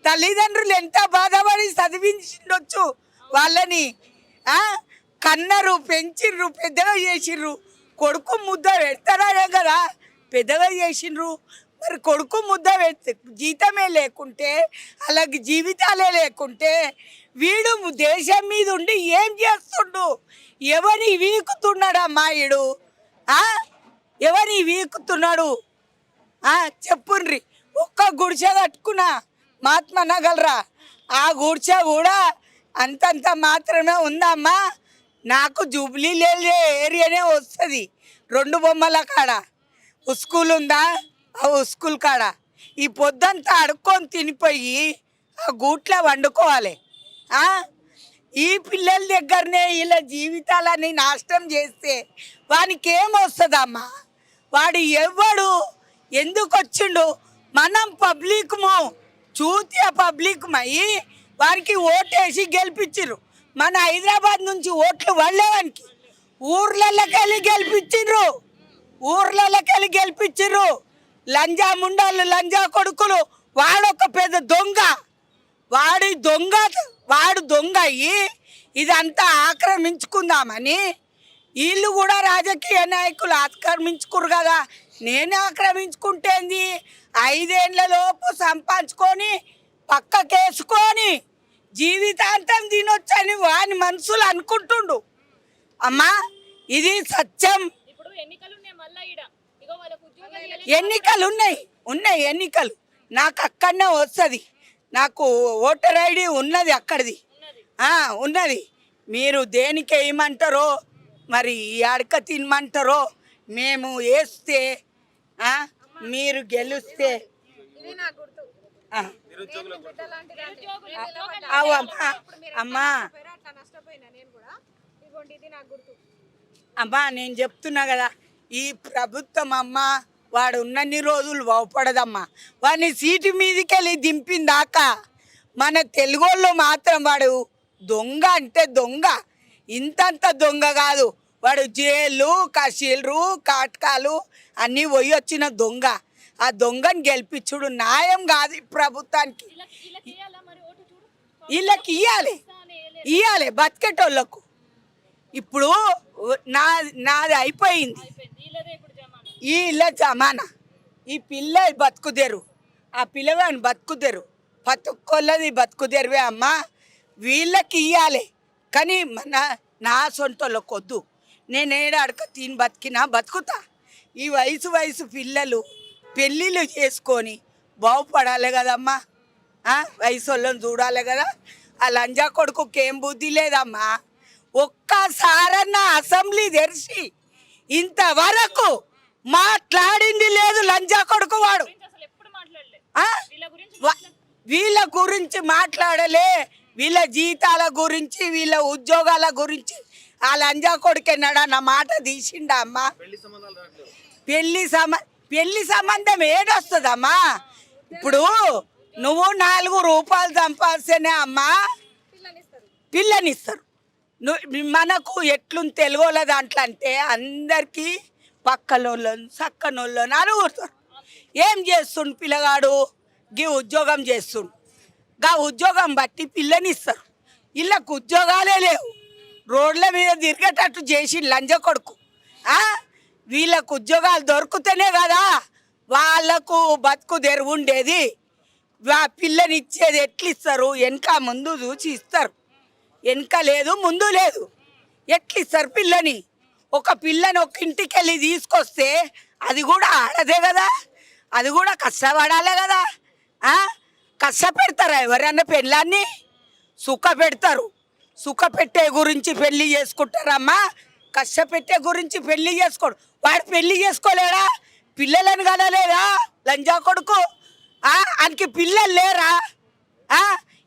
తల్లిదండ్రులు ఎంత బాధపడి చదివించిండొచ్చు వాళ్ళని. కన్నరు, పెంచిర్రు, పెద్దగా చేసిర్రు. కొడుకు ముద్ద పెడతారే కదా పెద్దగా చేసిండ్రు. మరి కొడుకు ముద్ద పెడితే జీతమే లేకుంటే, అలాగే జీవితాలే లేకుంటే, వీడు దేశం మీద ఉండి ఏం చేస్తుండు? ఎవరిని వీకుతున్నాడమ్మా వీడు? ఎవరిని వీకుతున్నాడు? చెప్పుండ్రి. ఒక్క గుడిసె కట్టుకున్నా మహాత్మా నగలరా, ఆ గుడిసె కూడా అంతంత మాత్రమే ఉందమ్మా. నాకు జూబ్లీ ఏరియానే వస్తుంది, 2 బొమ్మల కాడ స్కూల్ ఉందా, ఆ స్కూల్ కాడ ఈ పొద్దంతా అడుక్కొని తినిపోయి ఆ గూట్లో వండుకోవాలి. ఈ పిల్లల దగ్గరనే ఇలా జీవితాలని నాశనం చేస్తే వానికి ఏమొస్తుందమ్మా? వాడు ఎవడు, ఎందుకు వచ్చిండు? మనం పబ్లిక్ము చూతే పబ్లిక్మయ్యి వారికి ఓటేసి గెలిపించారు. మన హైదరాబాద్ నుంచి ఓట్లు వాళ్ళేవానికి ఊర్లకెళ్ళి గెలిపించారు. లంజా ముండాలు, లంజా కొడుకులు. వాడొక పెద్ద దొంగ, వాడు దొంగ అయ్యి ఇదంతా ఆక్రమించుకుందామని వీళ్ళు కూడా రాజకీయ నాయకులు ఆక్రమించుకురు కదా. నేనే ఆక్రమించుకుంటేంది? 5 ఏళ్లలోపు సంపాదించుకొని పక్కకేసుకొని జీవితాంతం తినొచ్చని వాని మనసులు అనుకుంటుండు. అమ్మా ఇది సత్యం. ఇప్పుడు ఎన్నికలు ఉన్నాయి మళ్ళా ఈడ. ఇగో వాళ్ళకు ఉద్యోగాలు ఎన్నికలు ఉన్నాయి ఎన్నికలు. నాకు అక్కడనే వస్తుంది, నాకు ఓటర్ ఐడి ఉన్నది అక్కడిది. ఉన్నది. మీరు దేనికి వేయమంటారో, మరి అడక తినమంటారో, మేము వేస్తే మీరు గెలిస్తే అమ్మా నేను చెప్తున్నా కదా, ఈ ప్రభుత్వం అమ్మ వాడు ఉన్నన్ని రోజులు బాగుపడదమ్మా. వాడిని సీటు మీదకి వెళ్ళి దింపిందాకా మన తెలుగోళ్ళు మాత్రం వాడు దొంగ అంటే దొంగ, ఇంతంత దొంగ కాదు వాడు. జైలు, కషీలు, కాటకాలు అన్నీ పోయి వచ్చిన దొంగ. ఆ దొంగని గెలిపించుడు న్యాయం కాదు ఈ ప్రభుత్వానికి. వీళ్ళకి ఇయ్యాలి బతికేటోళ్ళకు. ఇప్పుడు నాది అయిపోయింది, ఈ ఇళ్ళ జమానా. ఈ పిల్ల బతుకుదేరు, ఆ పిల్లవాడిని బతుకుదేరు, పతుక్కొల్లది బతుకుదేరువే అమ్మా. వీళ్ళకి ఇయ్యాలి కానీ నా సొంతలోకి వద్దు. నేనేడా అడక తిని బతికినా బతుకుతా. ఈ వయసు పిల్లలు పెళ్ళిళ్ళు చేసుకొని బాగుపడాలి కదమ్మా. వయసు వాళ్ళని చూడాలి కదా. ఆ లంజా కొడుకుకి ఏం బుద్ధి లేదమ్మా. ఒక్కసారన్నా అసెంబ్లీ తెరిచి ఇంతవరకు మాట్లాడింది లేదు లంజా కొడుకు వాడు. వీళ్ళ గురించి మాట్లాడలే, వీళ్ళ జీతాల గురించి, వీళ్ళ ఉద్యోగాల గురించి. ఆ లంజా కొడుకెన్నాడా నా మాట తీసిండా అమ్మా? పెళ్లి సంబంధం ఏడొస్తుందమ్మా? ఇప్పుడు నువ్వు 4 రూపాయలు సంపాదిస్తేనే అమ్మా పిల్లనిస్తారు. మనకు ఎట్లుంది తెలుగుల దాంట్లో అంటే అందరికీ పక్కనోళ్ళని సక్కనోళ్ళని అనుకుంటారు. ఏం చేస్తుండు పిల్లగాడు? ఉద్యోగం చేస్తుండు, ఉద్యోగం బట్టి పిల్లనిస్తారు. వీళ్ళకు ఉద్యోగాలే లేవు, రోడ్ల మీద తిరిగేటట్టు చేసి లంజ కొడుకు. వీళ్ళకు ఉద్యోగాలు దొరికితేనే కదా వాళ్ళకు బతుకు తెరువు ఉండేది. పిల్లనిచ్చేది ఎట్లు ఇస్తారు? వెనక ముందు చూసి ఇస్తారు. వెనక లేదు, ముందు లేదు, ఎట్లు ఇస్తారు పిల్లని? ఒక పిల్లని ఒక ఇంటికి వెళ్ళి తీసుకొస్తే అది కూడా ఆడదే కదా, అది కూడా కష్టపడాలే కదా. కష్టపెడతారా ఎవరన్నా పెళ్ళాన్ని? సుఖ పెడతారు. సుఖ పెట్టే గురించి పెళ్లి చేసుకుంటారమ్మా, కష్టపెట్టే గురించి పెళ్లి చేసుకోడు. వాడు పెళ్లి చేసుకోలేడా? పిల్లలను కనలేదా లంజా కొడుకు? ఆయనకి పిల్లలు లేరా?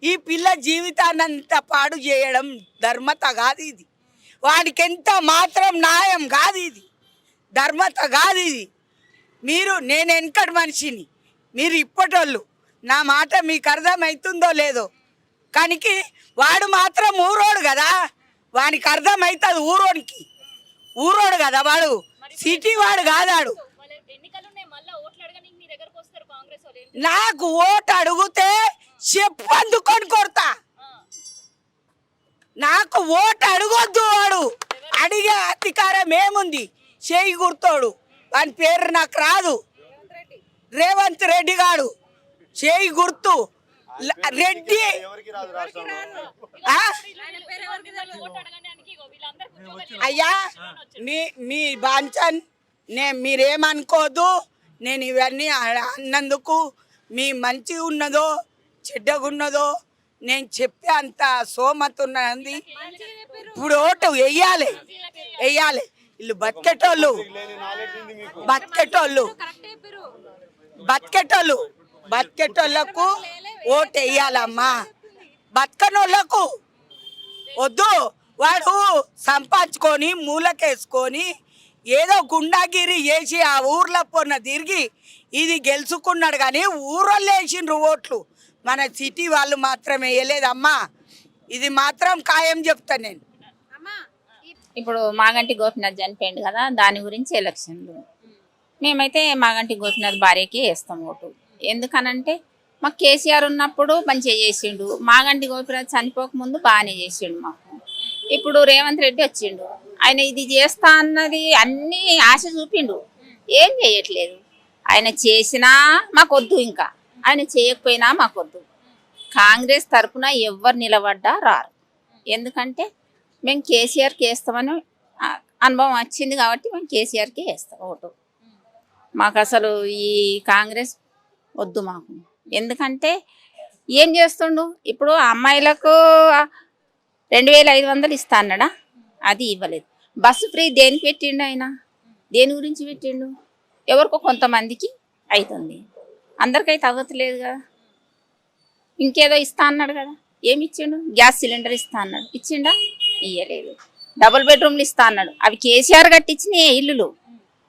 ఈ పిల్ల జీవితాన్నంత పాడు చేయడం ధర్మత కాదు ఇది. వానికి ఎంత మాత్రం న్యాయం కాదు ఇది, ధర్మత కాదు ఇది. నేను వెనకటి మనిషిని, మీరు ఇప్పటోళ్ళు. నా మాట మీకు అర్థమవుతుందో లేదో కానీ వాడు మాత్రం ఊరోడు కదా, వానికి అర్థమవుతుంది. ఊరోడు కదా వాడు, సిటీ వాడు కాదాడు. నాకు ఓటు అడిగితే చెప్పు అందుకొని కొడతా. నాకు ఓటు అడగొద్దు. వాడు అడిగే అధికారం ఏముంది? చేయి గుర్తోడు, వాని పేరు నాకు రాదు. రేవంత్ రెడ్డి గాడు చేయి గుర్తు రెడ్డి. అయ్యా మీ బాంచన్ మీరేమనుకోదు. నేను ఇవన్నీ అన్నందుకు మీ మంచి ఉన్నదో చెడ్డగా ఉన్నదో నేను చెప్పే అంత సోమత ఉన్నది. ఇప్పుడు ఓటు వెయ్యాలి. వీళ్ళు బతికేటోళ్ళకు ఓటు వేయాలమ్మా. బతకనోళ్ళకు వద్దు. వాడు సంపాదించుకొని మూలకేసుకొని ఏదో గుండాగిరి చేసి ఆ ఊర్లో పొన్న తిరిగి ఇది గెలుచుకున్నాడు. కానీ ఊరోళ్ళు వేసిండ్రు ఓట్లు, మన సిటీ వాళ్ళు మాత్రం వేయలేదమ్మా. ఇది మాత్రం ఖాయం చెప్తాను నేను. ఇప్పుడు మాగంటి గోపినాథ్ చనిపోయింది కదా, దాని గురించి ఎలక్షన్లు. మేమైతే మాగంటి గోపినాథ్ భార్యకి వేస్తాం ఓటు. ఎందుకనంటే మాకు కేసీఆర్ ఉన్నప్పుడు మంచిగా చేసిండు, మాగంటి గోపినాథ్ చనిపోకముందు బాగానే చేసిండు మాకు. ఇప్పుడు రేవంత్ రెడ్డి వచ్చిండు, ఆయన ఇది చేస్తా అన్నది అన్నీ ఆశ చూపిండు, ఏం చేయట్లేదు. ఆయన చేసినా మాకొద్దు, ఇంకా ఆయన చేయకపోయినా మాకొద్దు. కాంగ్రెస్ తరఫున ఎవరు నిలబడ్డా రారు. ఎందుకంటే మేము కేసీఆర్కి వేస్తామని అనుభవం వచ్చింది కాబట్టి మేము కేసీఆర్కి వేస్తాం ఓటు. మాకు అసలు ఈ కాంగ్రెస్ వద్దు మాకు. ఎందుకంటే ఏం చేస్తుండు? ఇప్పుడు అమ్మాయిలకు 2500 ఇస్తా అన్నాడా, అది ఇవ్వలేదు. బస్సు ఫ్రీ దేనికి పెట్టిండు ఆయన? దేని గురించి పెట్టిండు? ఎవరికో కొంతమందికి అవుతుంది, అందరికైతే అవ్వట్లేదు కదా. ఇంకేదో ఇస్తా అన్నాడు కదా, ఏమి ఇచ్చిండు? గ్యాస్ సిలిండర్ ఇస్తా అన్నాడు, ఇచ్చిండా? ఇయ్యలేదు. డబుల్ బెడ్రూమ్లు ఇస్తా అన్నాడు, అవి కేసీఆర్ కట్టించిన ఇల్లులు,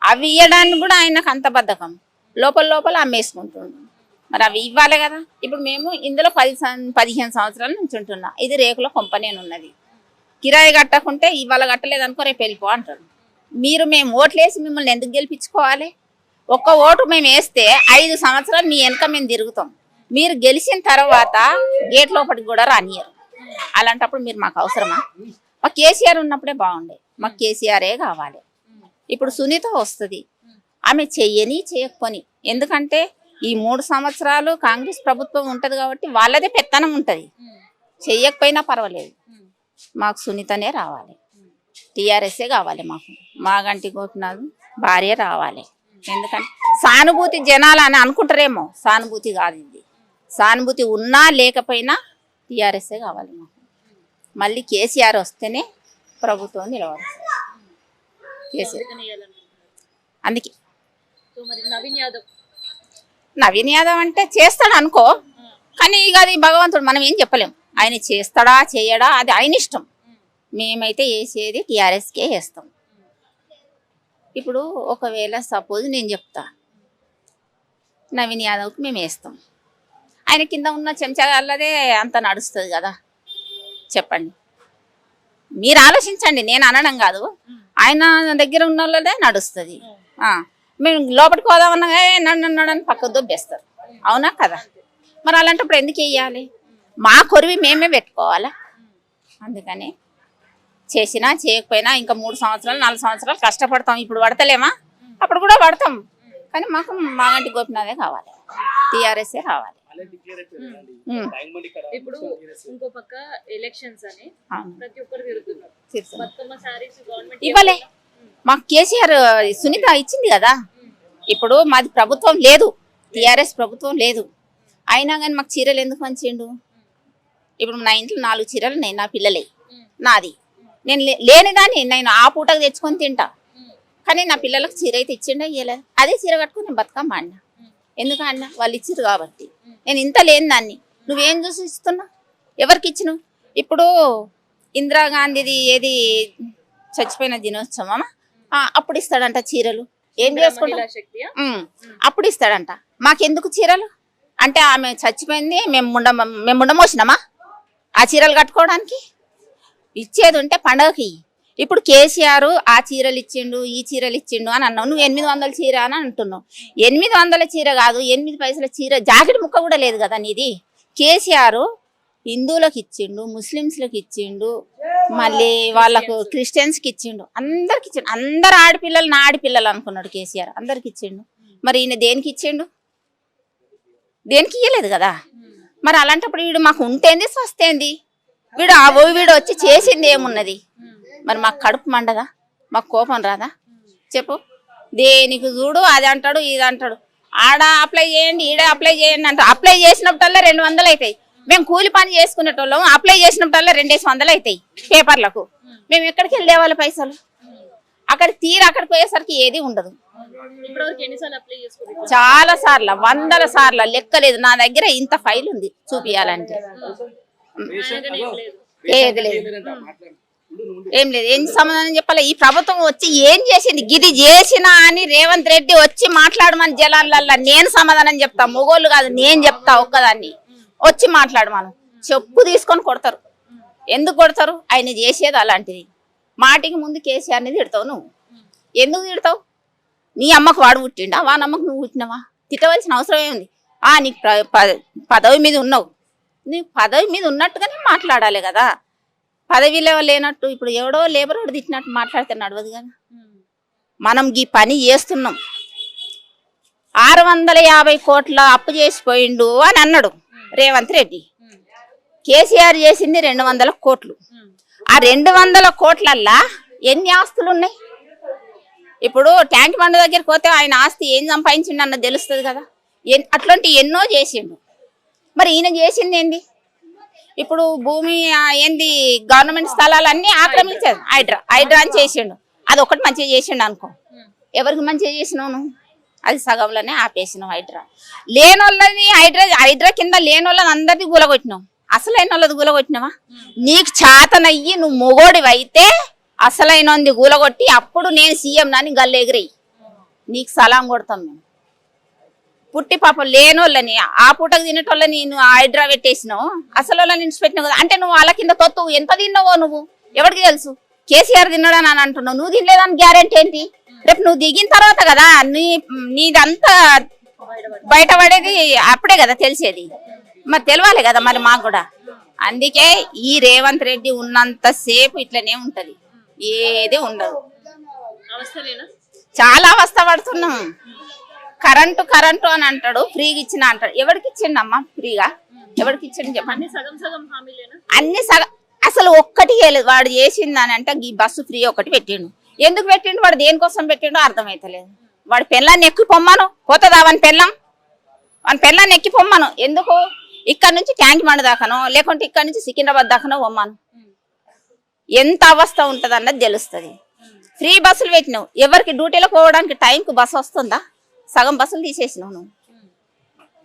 అవి ఇవ్వడానికి కూడా ఆయనకు అంత బద్ధకం. లోపల అమ్మేసుకుంటుండు. మరి అవి ఇవ్వాలి కదా. ఇప్పుడు మేము ఇందులో 15 సంవత్సరాల నుంచి ఉంటున్నా. ఇది రేకుల కొంపనే ఉన్నది. కిరాయి కట్టకుంటే ఇవాళ కట్టలేదు అనుకో రేపు వెళ్ళిపో అంటారు. మేము ఓట్లేసి మిమ్మల్ని ఎందుకు గెలిపించుకోవాలి? ఒక్క ఓటు మేము వేస్తే 5 సంవత్సరాలు మీ వెనక మేము తిరుగుతాం. మీరు గెలిచిన తర్వాత గేట్ లోపలికి కూడా రానియరు. అలాంటప్పుడు మీరు మాకు అవసరమా? మాకు కేసీఆర్ ఉన్నప్పుడే బాగుండే, మాకు కేసీఆరే కావాలి. ఇప్పుడు సునీత వస్తుంది, ఆమె చెయ్యని చేయకపోని. ఎందుకంటే ఈ 3 సంవత్సరాలు కాంగ్రెస్ ప్రభుత్వం ఉంటుంది కాబట్టి వాళ్ళదే పెత్తనం ఉంటుంది. చెయ్యకపోయినా పర్వాలేదు, మాకు సునీతనే రావాలి, టీఆర్ఎస్ఏ కావాలి. మాగంటి గోపినాథ్ భార్య రావాలి. ఎందుకంటే సానుభూతి జనాలు అని అనుకుంటారేమో, సానుభూతి కాదు ఇది. సానుభూతి ఉన్నా లేకపోయినా టీఆర్ఎస్ఏ కావాలి మాకు. మళ్ళీ కేసీఆర్ వస్తేనే ప్రభుత్వం నిలబడు. కేసీఆర్ అందుకే నవీన్ యాదవ్ అంటే చేస్తాడు అనుకో, కానీ ఇక అది భగవంతుడు, మనం ఏం చెప్పలేం. ఆయన చేస్తాడా చేయడా అది ఆయన ఇష్టం. మేమైతే వేసేది టీఆర్ఎస్కే వేస్తాం. ఇప్పుడు ఒకవేళ సపోజ్ నేను చెప్తా నవీన్ యాదవ్కి మేము వేస్తాం, ఆయన కింద ఉన్న చెంచాలదే అంత నడుస్తుంది కదా. చెప్పండి, మీరు ఆలోచించండి, నేను అనడం కాదు. ఆయన దగ్గర ఉన్న వాళ్ళదే నడుస్తుంది. మేము లోపలికి పోదామన్నా నన్ను పక్కకు దొబ్బేస్తారు, అవునా కదా? మరి అలాంటప్పుడు ఎందుకు వేయాలి? మా కొరివి మేమే పెట్టుకోవాలా? అందుకని చేసినా చేయకపోయినా ఇంకా 3 సంవత్సరాలు 4 సంవత్సరాలు కష్టపడతాం. ఇప్పుడు పడతలేమా? అప్పుడు కూడా పడతాం. కానీ మాకు మాగంటి గోపినాథే కావాలి, టీఆర్ఎస్ఏ రావాలి. ఇప్పుడు ఇంకో పక్క ఎలక్షన్స్ అని ప్రతి ఒక్కరు తిరుగుతున్నారు. ఇవ్వలే మాకు కేసీఆర్ సునీత ఇచ్చింది కదా. ఇప్పుడు మాది ప్రభుత్వం లేదు, టీఆర్ఎస్ ప్రభుత్వం లేదు, అయినా కానీ మాకు చీరలు ఎందుకు పంచిండు? ఇప్పుడు నా ఇంట్లో 4 చీరలు ఉన్నాయి, నా పిల్లలే, నాది. నేను లేని కానీ నేను ఆ పూటకు తెచ్చుకొని తింటా, కానీ నా పిల్లలకు చీర అయితే ఇచ్చిండా ఇయ్యలేదు. అదే చీర కట్టుకుని నేను బతుకమ్మ ఆడినా. ఎందుకు ఆడినా? వాళ్ళు ఇచ్చిరు కాబట్టి. నేను ఇంత లేని దాన్ని నువ్వేం చూసి ఇస్తున్నావు? ఎవరికి ఇచ్చినావు? ఇప్పుడు ఇందిరాగాంధీది ఏది చచ్చిపోయిన దినోత్సవం, అప్పుడు ఇస్తాడంట చీరలు. ఏం చేసుకుంటా? అప్పుడు ఇస్తాడంట. మాకెందుకు చీరలు? అంటే ఆమె చచ్చిపోయింది, మేము ముండమోసినామా ఆ చీరలు కట్టుకోవడానికి? ఇచ్చేది ఉంటే పండగకి. ఇప్పుడు కేసీఆర్ ఆ చీరలు ఇచ్చిండు, ఈ చీరలు ఇచ్చిండు అని అన్నావు. నువ్వు 800 చీర అని అంటున్నావు. 800 చీర కాదు, 8 పైసల చీర, జాకెట్ ముక్క కూడా లేదు కదా నీది. కేసీఆర్ హిందువులకు ఇచ్చిండు, ముస్లిమ్స్లకు ఇచ్చిండు, మళ్ళీ వాళ్ళకు క్రిస్టియన్స్కి ఇచ్చిండు, అందరికి ఇచ్చిండు. అందరు ఆడపిల్లలు నా ఆడపిల్లలు అనుకున్నాడు కేసీఆర్, అందరికి ఇచ్చిండు. మరి ఈయన దేనికి ఇచ్చిండు? దేనికి ఇయ్యలేదు కదా. మరి అలాంటప్పుడు వీడు మాకు ఉంటేంది స్వస్తేంది? వీడు వచ్చి చేసింది ఏమున్నది? మరి మాకు కడుపు మండదా? మాకు కోపం రాదా? చెప్పు. దేనికి చూడు అది అంటాడు, ఇది అంటాడు. ఆడ అప్లై చేయండి, ఈడ అప్లై చేయండి అంటాడు. అప్లై చేసినప్పుడల్లా 200 అవుతాయి. మేము కూలి పని చేసుకునేటోళ్ళం, అప్లై చేసినప్పుడల్లా 200 అవుతాయి పేపర్లకు. మేము ఎక్కడికి వెళ్ళేవాళ్ళ పైసలు? అక్కడ అక్కడికి పోయేసరికి ఏది ఉండదు. చాలా సార్లు, 100 సార్లు, లెక్కలేదు. నా దగ్గర ఇంత ఫైల్ ఉంది చూపియాలంటే. ఏది లేదు, ఏం లేదు. ఏం సమాధానం చెప్పాలి? ఈ ప్రభుత్వం వచ్చి ఏం చేసింది? గిది చేసినా అని రేవంత్ రెడ్డి వచ్చి మాట్లాడమని జనాలల్లా నేను సమాధానం చెప్తా. మొగోళ్ళు కాదు, నేను చెప్తా ఒక్కదాన్ని. వచ్చి మాట్లాడమను. చెప్పు తీసుకొని కొడతారు. ఎందుకు కొడతారు? ఆయన చేసేది అలాంటిది. మాటికి ముందు కేసీఆర్ని తిడతావు నువ్వు. ఎందుకు తిడతావు? నీ అమ్మకు వాడు పుట్టిండా, వానమ్మకు నువ్వు పుట్టినావా? తిట్టవలసిన అవసరం ఏముంది? నీకు పదవి మీద ఉన్నావు, నీకు పదవి మీద ఉన్నట్టుగానే మాట్లాడాలి కదా. పదవిలో లేనట్టు ఇప్పుడు ఎవడో లేబర్ వాడు తిట్టినట్టు మాట్లాడితే నడవదు కదా. మనం ఈ పని చేస్తున్నాం. 650 కోట్ల అప్పు చేసిపోయిండు అని అన్నాడు రేవంత్ రెడ్డి. కేసీఆర్ చేసింది 200 కోట్లు. ఆ 200 కోట్లల్లా ఎన్ని ఆస్తులు ఉన్నాయి? ఇప్పుడు ట్యాంక్ బండ్ దగ్గరికి పోతే ఆయన ఆస్తి ఏం సంపాదించిండు అన్నది తెలుస్తుంది కదా. అట్లాంటి ఎన్నో చేసిండు. మరి ఈయన చేసింది ఏంది? ఇప్పుడు భూమి ఏంది, గవర్నమెంట్ స్థలాలన్నీ ఆక్రమించారు. హైడ్రా అని చేసిండు. అది ఒకటి మంచిగా చేసిండు అనుకో. ఎవరికి మంచిగా చేసినావు నువ్వు? అది సగంలోనే ఆపేసినావు. లేనోళ్ళని హైడ్రా కింద లేనోళ్ళని అందరినీ గులగొట్టినావు. అసలైన వాళ్ళది గులగొట్టినావా? నీకు చేతనయ్యి నువ్వు మొగోడివి అయితే అసలైన గూలగొట్టి అప్పుడు నేను సీఎం నాని గల్లెగిరి నీకు సలాం కొడతాం. మేము పుట్టి పాపం లేనోళ్ళని ఆ పూటకు తినేటోళ్ళని నువ్వు హైడ్రా పెట్టేసినావు. అసలు వాళ్ళని నిలిచిపెట్టినావు కదా. అంటే నువ్వు వాళ్ళ కింద తొత్తు ఎంత తిన్నావో నువ్వు ఎవరికి తెలుసు? కేసీఆర్ తిన్నాడని అని అంటున్నావు. నువ్వు తినలేదని గ్యారెంటీ ఏంటి? రేపు నువ్వు దిగిన తర్వాత కదా నీదంతా బయటపడేది, అప్పుడే కదా తెలిసేది. మరి తెలవాలి కదా మరి మాకు కూడా. అందుకే ఈ రేవంత్ రెడ్డి ఉన్నంత సేపు ఇట్లనే ఉంటది, ఏది ఉండదు. చాలా అవస్థ పడుతున్నాం. కరెంటు అని అంటాడు, ఫ్రీగా ఇచ్చిన అంటాడు. ఎవరికి ఇచ్చిండమ్మా ఫ్రీగా? ఎవరికి ఇచ్చిండు చెప్పండి? అన్ని సగం. అసలు ఒక్కటి లేదు. వాడు చేసింది అని అంటే ఈ బస్సు ఫ్రీ ఒకటి పెట్టిండు. ఎందుకు పెట్టిండు? వాడు దేనికోసం పెట్టిండో అర్థమైతలేదు. వాడి పెళ్ళాన్ని ఎక్కి పొమ్మను, పోతుందా వాని పెళ్ళాన్ని ఎక్కి పొమ్మను. ఎందుకు? ఇక్కడ నుంచి ట్యాంక్ బండ్ దాకానో లేకుంటే ఇక్కడ నుంచి సికింద్రాబాద్ దాకానో పొమ్మను. ఎంత అవస్థ ఉంటుంది అన్నది తెలుస్తుంది. ఫ్రీ బస్సులు పెట్టినావు. ఎవరికి డ్యూటీలో పోవడానికి టైంకు బస్సు వస్తుందా? సగం బస్సులు తీసేసినావు నువ్వు.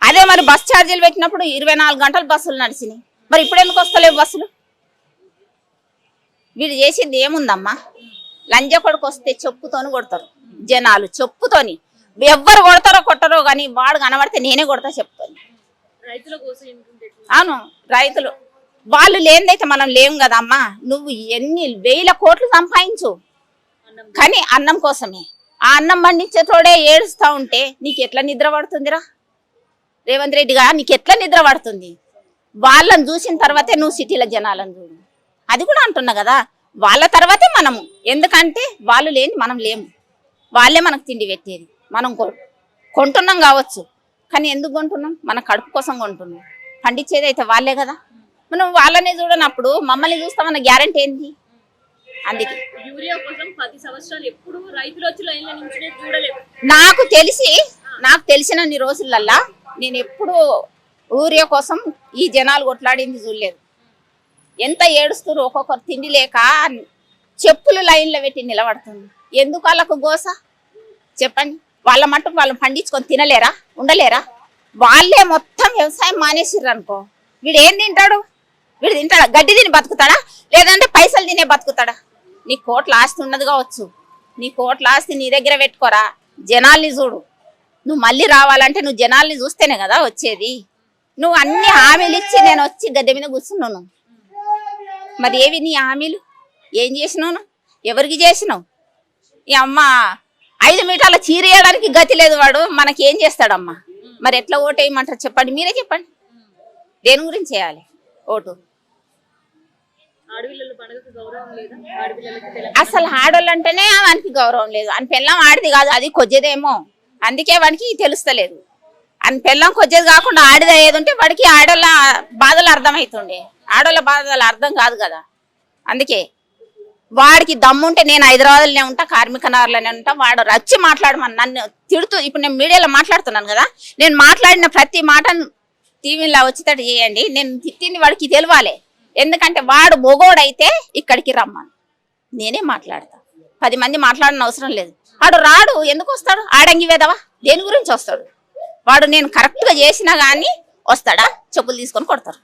అదే మరి బస్ ఛార్జీలు పెట్టినప్పుడు 24 గంటలు బస్సులు నడిచినాయి. మరి ఇప్పుడు ఎందుకు వస్తలేవు బస్సులు? వీడు చేసింది ఏముందమ్మా? లంజ కొడుకు వస్తే చెప్పుతోని కొడతారు జనాలు. చెప్పుతోని ఎవ్వరు కొడతారో కొట్టరో కానీ వాడు కనబడితే నేనే కొడతా చెప్తాను. అవును, రైతులు వాళ్ళు లేనిదైతే మనం లేము కదా అమ్మా. నువ్వు ఎన్ని 1000 కోట్లు సంపాదించు కానీ అన్నం కోసమే. ఆ అన్నం పండించేటోడే ఏడుస్తా ఉంటే నీకు ఎట్లా నిద్ర పడుతుందిరా రేవంత్ రెడ్డిగా? నీకు ఎట్లా నిద్ర పడుతుంది? వాళ్ళని చూసిన తర్వాతే నువ్వు సిటీల జనాలను చూడు. అది కూడా అంటున్నా కదా, వాళ్ళ తర్వాతే మనము. ఎందుకంటే వాళ్ళు లేని మనం లేము. వాళ్ళే మనకు తిండి పెట్టేది. మనం కొంటున్నాం కావచ్చు, కానీ ఎందుకు కొంటున్నాం? మన కడుపు కోసం కొంటున్నాం. పండించేది అయితే వాళ్ళే కదా. మనం వాళ్ళనే చూడనప్పుడు మమ్మల్ని చూస్తామన్న గ్యారెంటీ ఏంటి? అందుకే యూరియా కోసం 10 సంవత్సరాలు ఎప్పుడు రైతులు వచ్చి లైన్ల నుంచి చూడలేదు. నాకు తెలిసినన్ని రోజులల్లా నేను ఎప్పుడు ఊరియా కోసం ఈ జనాలు కొట్లాడింది చూడలేదు. ఎంత ఏడుస్తారు, ఒక్కొక్కరు తిండి లేక చెప్పులు లైన్లో పెట్టి నిలబడుతుంది. ఎందుకు వాళ్ళకు గోస చెప్పండి? వాళ్ళ మట్టుకు వాళ్ళు పండించుకొని తినలేరా, ఉండలేరా? వాళ్ళే మొత్తం వ్యవసాయం మానేసిర్రు అనుకో, వీడు ఏం తింటాడు? వీడు తింటాడా? గడ్డి తిని బతుకుతాడా, లేదంటే పైసలు తినే బతుకుతాడా? నీ కోట్ల ఆస్తి ఉన్నది కావచ్చు, నీ కోట్ల ఆస్తి నీ దగ్గర పెట్టుకోరా, జనాల్ని చూడు. నువ్వు మళ్ళీ రావాలంటే నువ్వు జనాల్ని చూస్తేనే కదా వచ్చేది. నువ్వు అన్ని హామీలు ఇచ్చి నేను వచ్చి గద్దె మీద కూర్చున్నాను. మరి ఏవి నీ హామీలు? ఏం చేసినావు? ఎవరికి చేసినావు? ఈ అమ్మ 5 మీటర్ల చీరేయడానికి గతి లేదు వాడు, మనకి ఏం చేస్తాడమ్మా? మరి ఎట్లా ఓటు వేయమంటారు చెప్పండి, మీరే చెప్పండి. దేని గురించి చేయాలి ఓటు? ఆడపిల్లల పండుగకు గౌరవం లేదా? ఆడపిల్లలకి అసలు ఆడోళ్ళు అంటేనే వానికి గౌరవం లేదు. అని పెళ్ళం ఆడిది కాదు, అది కొద్దిదేమో, అందుకే వానికి తెలుస్తలేదు. అని పెళ్ళం కొద్దిది కాకుండా ఆడిది అయ్యేది ఉంటే వాడికి ఆడోళ్ళ బాధలు అర్థమవుతుండే. ఆడోళ్ళ బాధలు అర్థం కాదు కదా. అందుకే వాడికి దమ్ముంటే నేను హైదరాబాద్లోనే ఉంటా, కార్మిక నగర్లోనే ఉంటా, వాడు వచ్చి మాట్లాడమని నన్ను తిడుతూ, ఇప్పుడు నేను మీడియాలో మాట్లాడుతున్నాను కదా, నేను మాట్లాడిన ప్రతి మాటను టీవీలో వచ్చేటట్టు చేయండి. నేను తిట్టింది వాడికి తెలియాలి. ఎందుకంటే వాడు మొగోడైతే ఇక్కడికి రమ్మను, నేనే మాట్లాడతా. 10 మంది మాట్లాడిన అవసరం లేదు. వాడు రాడు, ఎందుకు వస్తాడు? ఆడంగి వేదవా, దేని గురించి వస్తాడు వాడు? నేను కరెక్ట్గా చేసినా కానీ వస్తాడా? చెప్పులు తీసుకొని కొడతారు.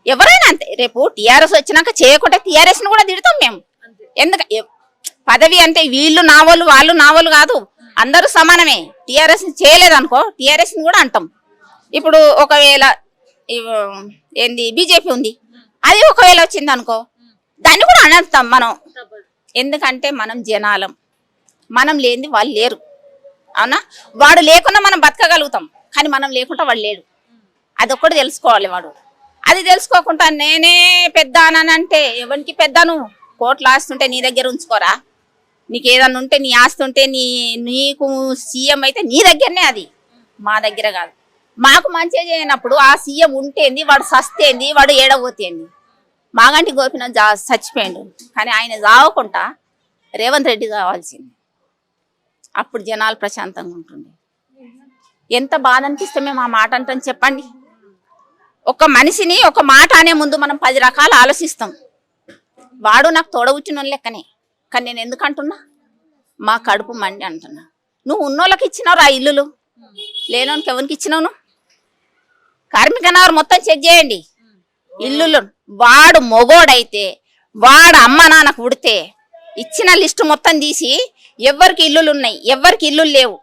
ఎవరైనా అంతే. రేపు టీఆర్ఎస్ వచ్చినాక చేయకుంటే టీఆర్ఎస్ని కూడా తిడతాం మేము. ఎందుకంటే పదవి అంటే వీళ్ళు నా వాళ్ళు, వాళ్ళు నా వాళ్ళు కాదు, అందరూ సమానమే. టీఆర్ఎస్ చేయలేదనుకో, టీఆర్ఎస్ని కూడా అంటాం. ఇప్పుడు ఒకవేళ ఏంది బీజేపీ ఉంది, అది ఒకవేళ వచ్చింది అనుకో, దాన్ని కూడా అనేస్తాం మనం. ఎందుకంటే మనం జనాలం, మనం లేనిది వాళ్ళు లేరు. అవునా? వాడు లేకుండా మనం బతకగలుగుతాం, కానీ మనం లేకుండా వాడు లేడు. అదొక్కటి తెలుసుకోవాలి వాడు. అది తెలుసుకోకుండా నేనే పెద్ద అనంటే, ఎవరికి పెద్దను? కోట్ల ఆస్తి ఉంటే నీ దగ్గర ఉంచుకోరా? నీకు ఏదన్నా ఉంటే, నీ ఆస్తి ఉంటే, నీకు సీఎం అయితే నీ దగ్గరనే, అది మా దగ్గర కాదు. మాకు మంచిగా చేయనప్పుడు ఆ సీఎం ఉంటేంది, వాడు సస్తేంది, వాడు ఏడబోతేంది. మాగంటి గోపినాథ్ చచ్చిపోయిండు, కానీ ఆయన చావకుండా రేవంత్ రెడ్డి కావాల్సింది. అప్పుడు జనాలు ప్రశాంతంగా ఉంటుండే. ఎంత బాధ అనిపిస్తే మేము ఆ మాట అంటాం చెప్పండి? ఒక మనిషిని ఒక మాట అనే ముందు మనం 10 రకాలు ఆలోచిస్తాం. వాడు నాకు తోడబుట్టిన లెక్కనే, కానీ నేను ఎందుకు అంటున్నా? మా కడుపు మండి అంటున్నా. నువ్వు ఉన్నోళ్ళకి ఇచ్చినావు ఆ ఇల్లులు, లేనోనికి ఎవరికి ఇచ్చినావు? నువ్వు కార్మిక నగర్ మొత్తం చెక్ చేయండి ఇల్లులు. వాడు మొగోడైతే, వాడు అమ్మ నాన్నకు ఉడితే ఇచ్చిన లిస్టు మొత్తం తీసి ఎవరికి ఇల్లులు ఉన్నాయి, ఎవరికి ఇల్లులు లేవు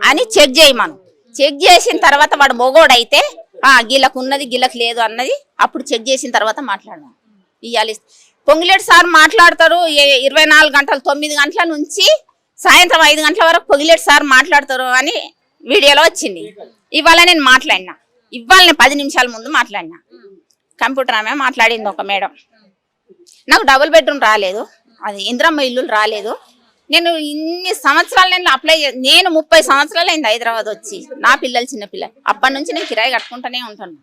అని చెక్ చేయమను. చెక్ చేసిన తర్వాత వాడు మొగోడైతే గీళ్ళకు ఉన్నది గీళ్ళకు లేదు అన్నది అప్పుడు చెక్ చేసిన తర్వాత మాట్లాడదాం. ఇవ్వాలి. పొంగిలేటి సార్ మాట్లాడతారు 24 గంటలు, 9 గంటల నుంచి సాయంత్రం 5 గంటల వరకు పొంగిలేటి సార్ మాట్లాడతారు అని వీడియోలో వచ్చింది. ఇవాళ నేను మాట్లాడినా, ఇవాళ నేను 10 నిమిషాల ముందు మాట్లాడినా. కంప్యూటర్ ఆమె మాట్లాడింది ఒక మేడం. నాకు డబుల్ బెడ్రూమ్ రాలేదు, అది ఇంద్రమ్మ ఇల్లు రాలేదు. నేను ఇన్ని సంవత్సరాలు నేను 30 సంవత్సరాలు అయింది హైదరాబాద్ వచ్చి. నా పిల్లలు చిన్నపిల్లలు, అప్పటి నుంచి నేను కిరాయి కట్టుకుంటూనే ఉంటాను.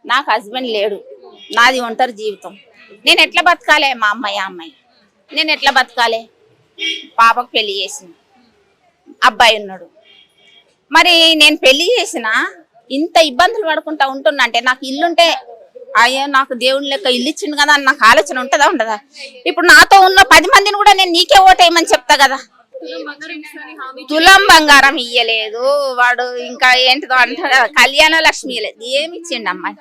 నాకు హస్బెండ్ లేడు, నాది ఒంటరి జీవితం. నేను ఎట్లా బతకాలి? మా అమ్మాయి నేను ఎట్లా బతకాలి? పాపకు పెళ్లి చేసిన అబ్బాయి ఉన్నాడు. మరి నేను పెళ్లి చేసిన ఇంత ఇబ్బందులు పడుకుంటా ఉంటున్నా అంటే, నాకు ఇల్లుంటే అయ్యో నాకు దేవుని లెక్క ఇల్లు ఇచ్చిండు కదా అని నాకు ఆలోచన ఉంటుందా ఉండదా? ఇప్పుడు నాతో ఉన్న 10 మందిని కూడా నేను నీకే ఓటేయమని చెప్తా కదా. తులం బంగారం ఇయ్యలేదు వాడు, ఇంకా ఏంటిదో అంటారు కళ్యాణ లక్ష్మి ఇయ్యలేదు. ఏమి ఇచ్చిండు అమ్మాయి?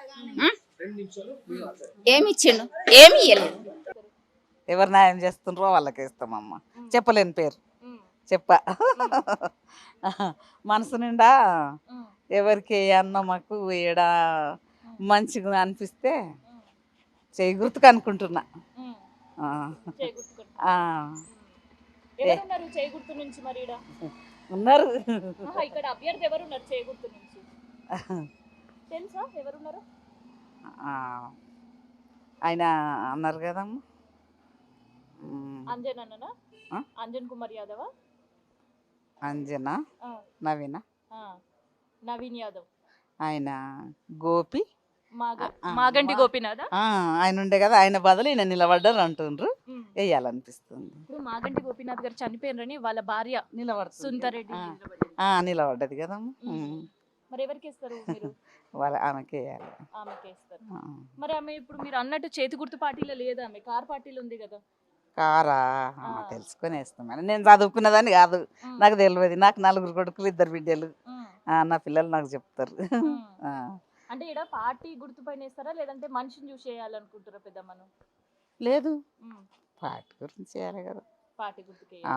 ఏమి ఇచ్చిండు? ఏమి ఇయ్యలేదు. ఎవరు న్యాయం చేస్తుండ్రో వాళ్ళకి ఇస్తామమ్మ. చెప్పలేని పేరు మనసు నిండా ఎవరికి అన్న మాకు ఏడ మంచిగా అనిపిస్తే చేయి గుర్తుకు అనుకుంటున్నా. ఉన్నారు ఇక్కడ అభ్యర్థి ఎవరున్నారు చేగుర్తు నుంచి? తెలుసా ఎవరున్నారు? ఆయన అన్నారు కదమ్మా, అంజన్ అన్ననా? అంజన్ కుమార్ యాదవ్, అంజన, నవీన్ యాదవ్, ఆయన గోపి, మాగంటి గోపినాథ్ ఆయన ఉండే కదా, ఆయన బదులు ఈయన నిలబడ్డారు అంటుండ్రు. వేయాలనిపిస్తుంది. ఇప్పుడు మాగంటి గోపీనాథ్ గారు చనిపోయినరని వాళ్ళ భార్య నిలబడుతుంది. సుందరెడ్డి ఆ. నిలబడింది. నిలబడ్డది కదమ్మా. మరి ఎవరికి ఇస్తారు మీరు? వాళ్ళ ఆమెకి వేయాలి. ఆమెకే ఇస్తారు. మరి ఆమె ఇప్పుడు మీరు అన్నట్టు చేతి గుర్తు పార్టీలో లేదా, ఆమె కార్ పార్టీలో ఉంది కదా. కారా ఆ. తెలుసుకొని వేస్తామని. నేను చదువుకున్నదాన్ని కాదు, ఉమ్, నాకు తెలియదు. నాకు 4 కొడుకులు 2 బిడ్డలు. ఉమ్, నా పిల్లలు నాకు చెప్తారు. ఉమ్. ఆ. అంటే ఇక్కడ పార్టీ గుర్తు పైన వేస్తారా లేదంటే మనిషిని చూసి వేయాలనుకుంటారా పెద్దమ్మను? లేదు, ఉమ్, పార్టీ గురించి చేయాలి కదా. పార్టీ గుర్తుకే. ఆ.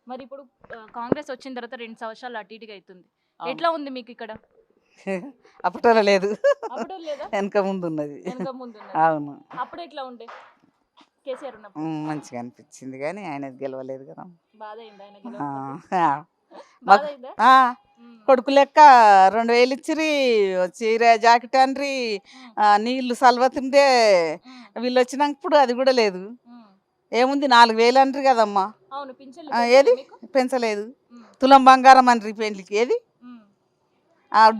మరి ఇప్పుడు కాంగ్రెస్ వచ్చిన తర్వాత 2 సంవత్సరాలు అటు ఇటుగా అవుతుంది. అవును. ఎట్లా ఉంది మీకు ఇక్కడ? అప్పట్లో లేదు, అప్పుడు లేదా వెనక ముందు ఉన్నది. వెనక ముందు ఉన్నది. అవును. అప్పుడు ఎట్లా ఉండే కేసీఆర్ ఉన్నప్పుడు? మంచిగా అనిపించింది కానీ ఆయన గెలవలేదు కదా. బాధ అయిందా ఆయన ఆ. గెలవకపోతే? ఆ. బాధ మాకు- అయిందా? ఆ. ఉమ్, కొడుకు లెక్క 2000 ఇచ్చిరి, చీర జాకెట్ అనరి, నీళ్లు సల్వతుండే. ఉమ్, వీళ్ళు వచ్చినప్పుడు అది కూడా లేదు. ఉమ్. ఏముంది 4000 అనరి కదమ్మా. అవును పింఛన్లు ఏది మీకు? పెంచలేదు. ఉమ్, తులం బంగారం అనరి పెళ్లికి, ఏది ఉమ్,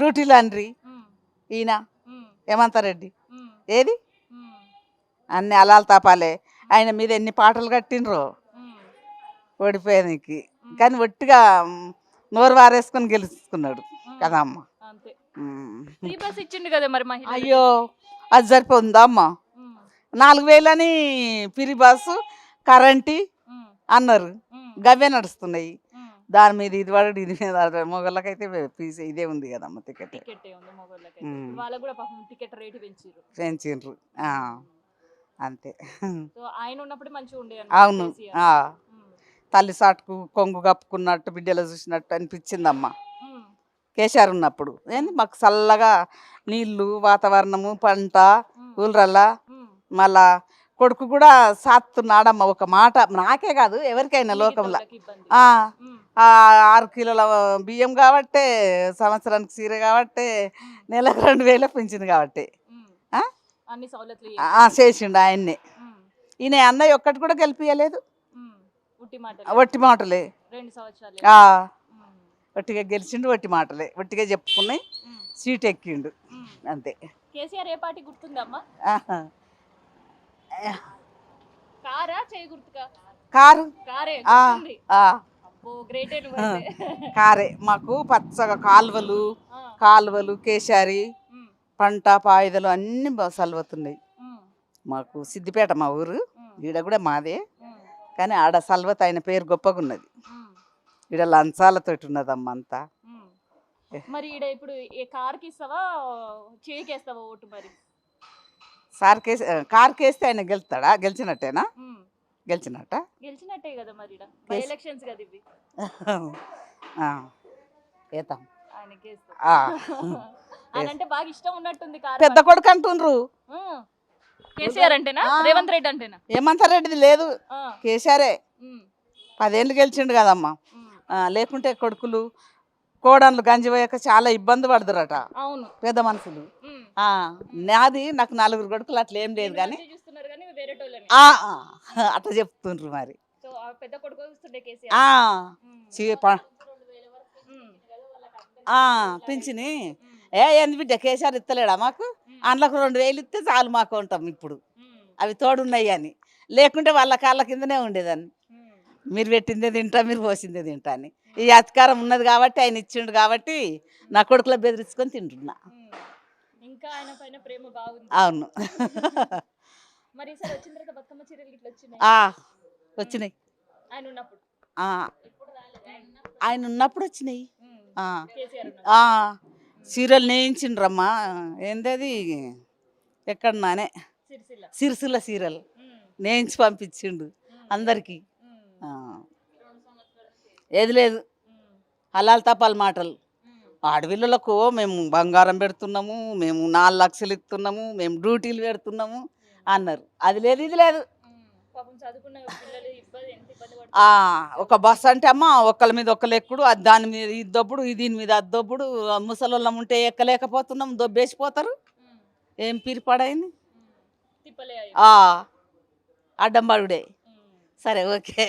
డ్యూటీలు అనరి. ఉమ్, ఈయన ఉమ్, హేమంతరెడ్డి ఉమ్, ఏది ఉమ్, అన్ని అలాలు తాపాలే. ఆయన మీద ఎన్ని పాటలు కట్టినరో ఉమ్, ఓడిపోయానికి. కానీ ఒట్టిగా నోరు వారేసుకొని గెలుచుకున్నాడు కదా అమ్మ. అంతే. ఉమ్. ఫ్రీ బస్ ఇచ్చిండు కదా మరి మహిళలకు. అయ్యో, అది సరిపోతుందా అమ్మ? ఉమ్, 4000 అని పిరి బస్సు కరెంటీ ఉమ్, అన్నారు. ఉమ్, గవ్వే నడుస్తున్నాయి. ఉమ్. దాని మీద ఇది పడడు, ఇది మీద పడడు. మొగళ్ళకైతే ఫీజు ఇదే ఉంది కదమ్మ, టికెట్ టికెట్ ఉంది మగవాళ్ళకి. ఉమ్. వాళ్ళకు కూడా పాపం టికెట్ రేటు పెంచారు. పెంచిండ్రు. అంతే. సో ఆయన ఉన్నప్పుడు మంచిగా ఉండే అవును. తల్లి సాటుకు కొంగు కప్పుకున్నట్టు బిడ్డలు చూసినట్టు అనిపించిందమ్మా కేసీఆర్ ఉన్నప్పుడు. ఏంది మాకు చల్లగా నీళ్ళు, వాతావరణము, పంట, ఊళ్ళల్లా. మళ్ళా కొడుకు కూడా సాత్తున్నాడమ్మ. ఒక మాట నాకే కాదు ఎవరికైనా లోకంలో. 6 కిలోల బియ్యం కాబట్టే, సంవత్సరానికి చీర కాబట్టే, నెలకు 2000 పెంచింది కాబట్టి అన్ని సౌలతులు చేసిండు ఆయన్నే. ఈయన అన్నయ్య ఒక్కటి కూడా గెలిపియలేదు. ఉట్టి మాట వట్టి మాటలే. 2 సంవత్సరాలు. వట్టిగా గెలిచిండు, వట్టి మాటలే. వట్టిగా చెప్పుకున్నాయి, సీట్ ఎక్కిండు అంతే. కేసీఆర్ ఏ పార్టీ గుర్తుందమ్మా? కారా చేయి గుర్తుగా? కారు. కారే ఆ, గుర్తుంది. ఆ, అబ్బో గ్రేటే నువ్వైతే. కారే. మాకు పచ్చగా కాలువలు కేశారి, పంట పాయుదలు అన్ని సల్వతున్నాయి. మాకు సిద్దిపేట మా ఊరు, ఈడ కూడా మాదే. కానీ ఆడ సల్వత ఆయన పేరు గొప్పగా ఉన్నది. ఈడ లంచాలతోటి ఉన్నదమ్మ అంతా. మరి ఈడ ఇప్పుడు ఏ కార్కి ఇస్తావా చేయికేస్తావా ఓటు? మరి కారు కేస్తే ఆయన గెలుస్తాడా? గెలిచినట్టేనా? గెలిచినట్ట. గెలిచినట్టే కదా మరి ఈడ బై ఎలక్షన్స్ కదా ఇవి. ఏతాం ఆయనకి ఆయన అంటే బాగా ఇష్టం ఉన్నట్టుంది. పెద్ద కొడుకు అంటుండ్రు. కేసీఆర్ అంటేనా రేవంత్ రెడ్డి అంటేనా? హేమంతరెడ్డిది లేదు, కేసీఆరే. 10 ఏళ్ళు గెలిచిండు కదమ్మా. లేకుంటే కొడుకులు కోడన్లు గంజిపోయాక చాలా ఇబ్బంది పడుతురట అవును పెద్ద మనుషులు. నాది నాకు 4 కొడుకులు అట్లా ఏం లేదు కానీ చూస్తున్నారు కానీ వేరేటోళ్ళని అట్లా చెప్తుండ్రు మరి. సో పెద్ద కొడుకు వస్తుండే కేసీఆర్ పింఛని ఏంది బిడ్డ కేసీఆర్ ఇస్తలేడా మాకు? అందులోకి 2000 ఇస్తే చాలు మాకు ఉంటాం ఇప్పుడు. అవి తోడున్నాయి అని, లేకుంటే వాళ్ళ కాళ్ళ కిందనే ఉండేదాన్ని. మీరు పెట్టిందే తింటా, మీరు పోసిందే తింటా అని. ఈ అధికారం ఉన్నది కాబట్టి, ఆయన ఇచ్చిండు కాబట్టి నా కొడుకులో బెదిరించుకొని తింటున్నా. ఇంకా ఆయన పైన ప్రేమ బాగుంది. అవును. మరి ఈసారి వచ్చిన తర్వాత బతుకమ్మ చీరలు ఇట్లా వచ్చినాయి. ఆయన ఉన్నప్పుడు వచ్చినాయి. కేసీఆర్ చీరలు నేయించిండ్రమ్మా. ఏందది ఎక్కడన్నానే సిరిసిల్ల చీరలు నేయించి పంపించిండు అందరికి. ఏది లేదు హలాల్ తపాల్ మాటలు. ఆడపిల్లలకు మేము బంగారం పెడుతున్నాము, మేము 4 లక్షలు ఇస్తున్నాము, మేము డ్యూటీలు పెడుతున్నాము అన్నారు. అది లేదు, ఇది లేదు. ఒక బస్సు అంటే అమ్మ ఒకళ్ళ మీద ఒకళ్ళు ఎక్కుడు, దాని మీద ఇది దొబ్బుడు, దీని మీద అది దొబ్బుడు. ముసలోళ్ళం ఉంటే ఎక్కలేకపోతున్నాం, దొబ్బేసిపోతారు. ఏం పిరిపడైంది అడ్డం పడుడే. సరే, ఓకే.